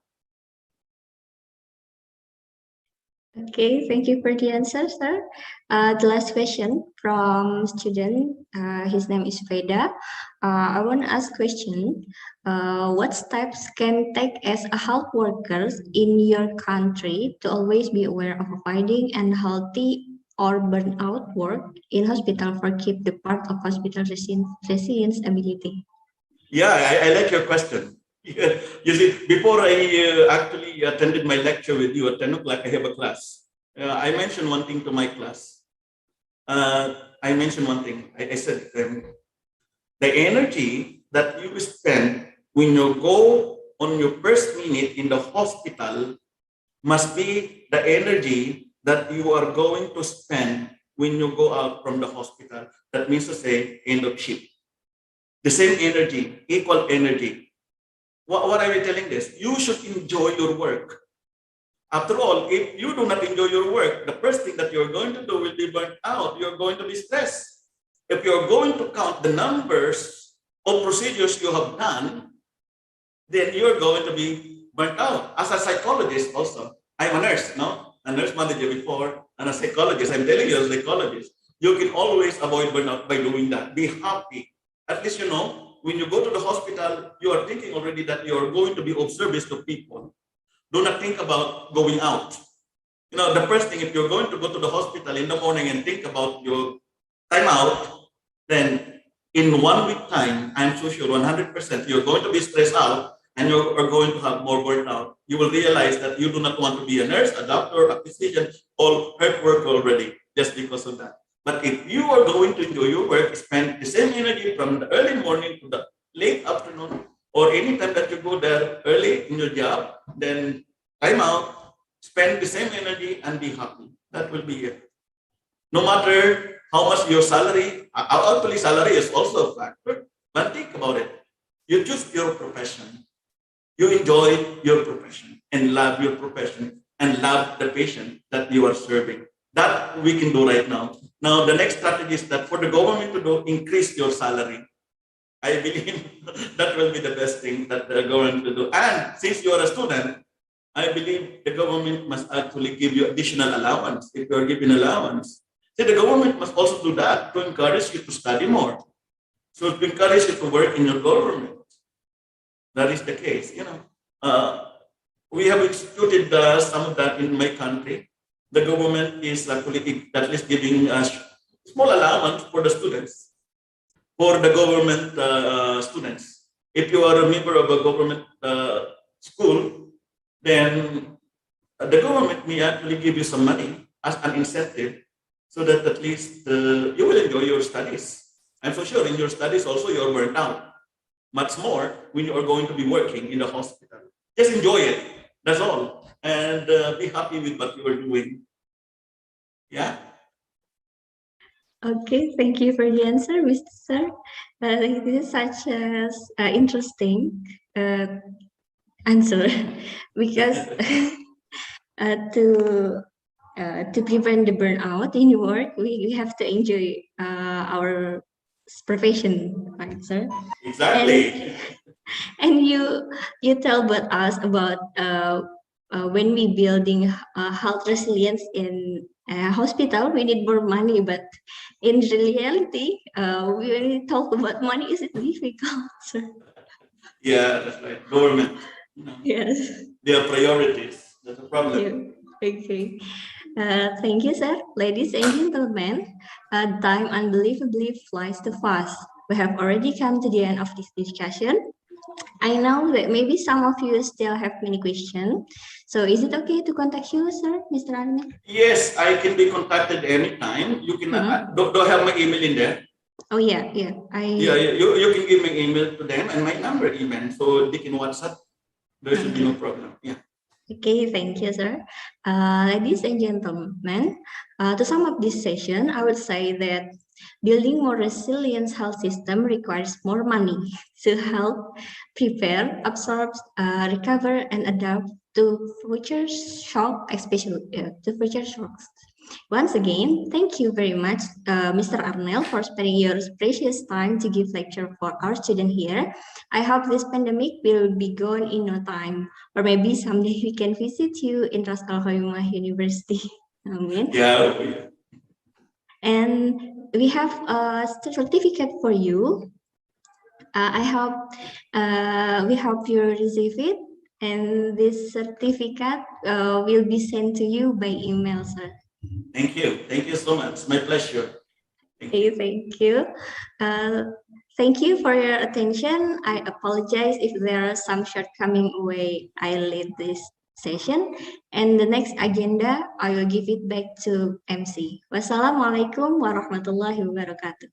Okay, thank you for the answer, sir. The last question from student, his name is Veda. I want to ask question, what steps can take as a health workers in your country to always be aware of avoiding unhealthy or burnout work in hospital for keep the part of hospital resilience ability? Yeah, I like your question. You see, before I actually attended my lecture with you at 10 o'clock, I have a class. I mentioned one thing to my class. I mentioned one thing. I said, the energy that you spend when you go on your first minute in the hospital must be the energy that you are going to spend when you go out from the hospital. That means to say, end of shift. The same energy, equal energy. What are we telling this? You should enjoy your work. After all, if you do not enjoy your work, the first thing that you're going to do will be burnt out. You're going to be stressed. If you're going to count the numbers of procedures you have done, then you're going to be burnt out. As a psychologist also, I'm a nurse, no? A nurse manager before, and a psychologist. I'm telling you as a psychologist, you can always avoid burnout by doing that. Be happy. At least, you know, when you go to the hospital, you are thinking already that you're going to be of service to people. Do not think about going out. You know, the first thing, if you're going to go to the hospital in the morning and think about your time out, then in 1 week time, I'm so sure 100% you're going to be stressed out and you are going to have more burnout. You will realize that you do not want to be a nurse, a doctor, a physician, or hard work already just because of that. But if you are going to enjoy your work, spend the same energy from the early morning to the late afternoon, or any time that you go there early in your job, then time out, spend the same energy and be happy. That will be it. No matter how much your salary, actually salary is also a factor, but think about it. You choose your profession. You enjoy your profession and love your profession and love the patient that you are serving. That we can do right now. Now, the next strategy is that for the government to do, increase your salary. I believe that will be the best thing that the government will do. And since you are a student, I believe the government must actually give you additional allowance if you are given allowance. So the government must also do that to encourage you to study more. should encourage you to work in your government. That is the case, we have instituted some of that in my country. The government is actually at least giving a small allowance for the students, for the government students. If you are a member of a government school, then the government may actually give you some money as an incentive so that at least you will enjoy your studies. And for sure, in your studies also, you're burnt out much more when you are going to be working in the hospital. Just enjoy it. That's all. And be happy with what you are doing. Yeah. Okay, thank you for the answer, Mr. Sir. This is such an interesting answer because to prevent the burnout in work, we have to enjoy our profession, right, sir? Exactly. And you tell about us about when we building health resilience in a hospital, we need more money, but in reality, we talk about money, is it difficult, sir? Yeah, that's right. Government. Yes. Their priorities. That's a problem. Yeah. Okay. Thank you, sir. Ladies and gentlemen, time unbelievably flies too fast. We have already come to the end of this discussion. I know that maybe some of you still have many questions. So is it okay to contact you, sir, Mr. Arnel? Yes, I can be contacted anytime. You can, do I have my email in there? Oh, yeah. You can give my email to them and my number even, so they can WhatsApp. There should be no problem. Yeah. Okay, thank you, sir. Ladies and gentlemen, to sum up this session, I would say that building more resilient health system requires more money to help prepare, absorb, recover, and adapt to future shock, especially to future shocks. Once again, thank you very much, Mr. Arnel, for spending your precious time to give lecture for our student here. I hope this pandemic will be gone in no time, or maybe someday we can visit you in Ras Al Khaimah University. Amen. Yeah. And we have a certificate for you. I hope we hope you receive it, and this certificate will be sent to you by email, sir. Thank you. Thank you so much. My pleasure. Thank you. Thank you for your attention. I apologize if there are some shortcoming way I lead this session. And the next agenda, I will give it back to MC. Wassalamualaikum warahmatullahi wabarakatuh.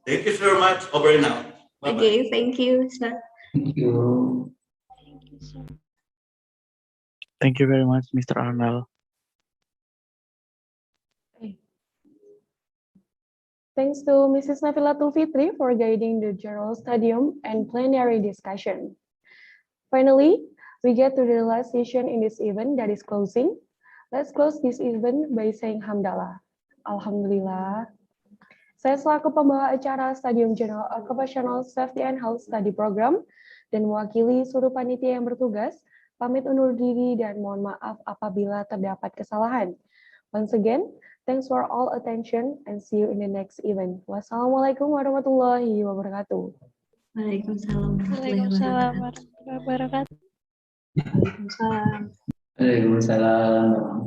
Thank you very much. Over and out. Bye-bye. Okay, thank you, sir. Thank you. Thank you very much, Mr. Arnel. Thanks to Mrs. Nafilatul Fitri for guiding the general stadium and plenary discussion. Finally, we get to the last session in this event, that is closing. Let's close this event by saying hamdalah. Alhamdulillah. Saya selaku pembawa acara Stadium General Occupational Safety and Health Study Program dan mewakili seluruh panitia yang bertugas, pamit undur diri dan mohon maaf apabila terdapat kesalahan. Once again, thanks for all attention and see you in the next event. Wassalamualaikum warahmatullahi wabarakatuh. Waalaikumsalam. Waalaikumsalam warahmatullahi wabarakatuh. Waalaikumsalam.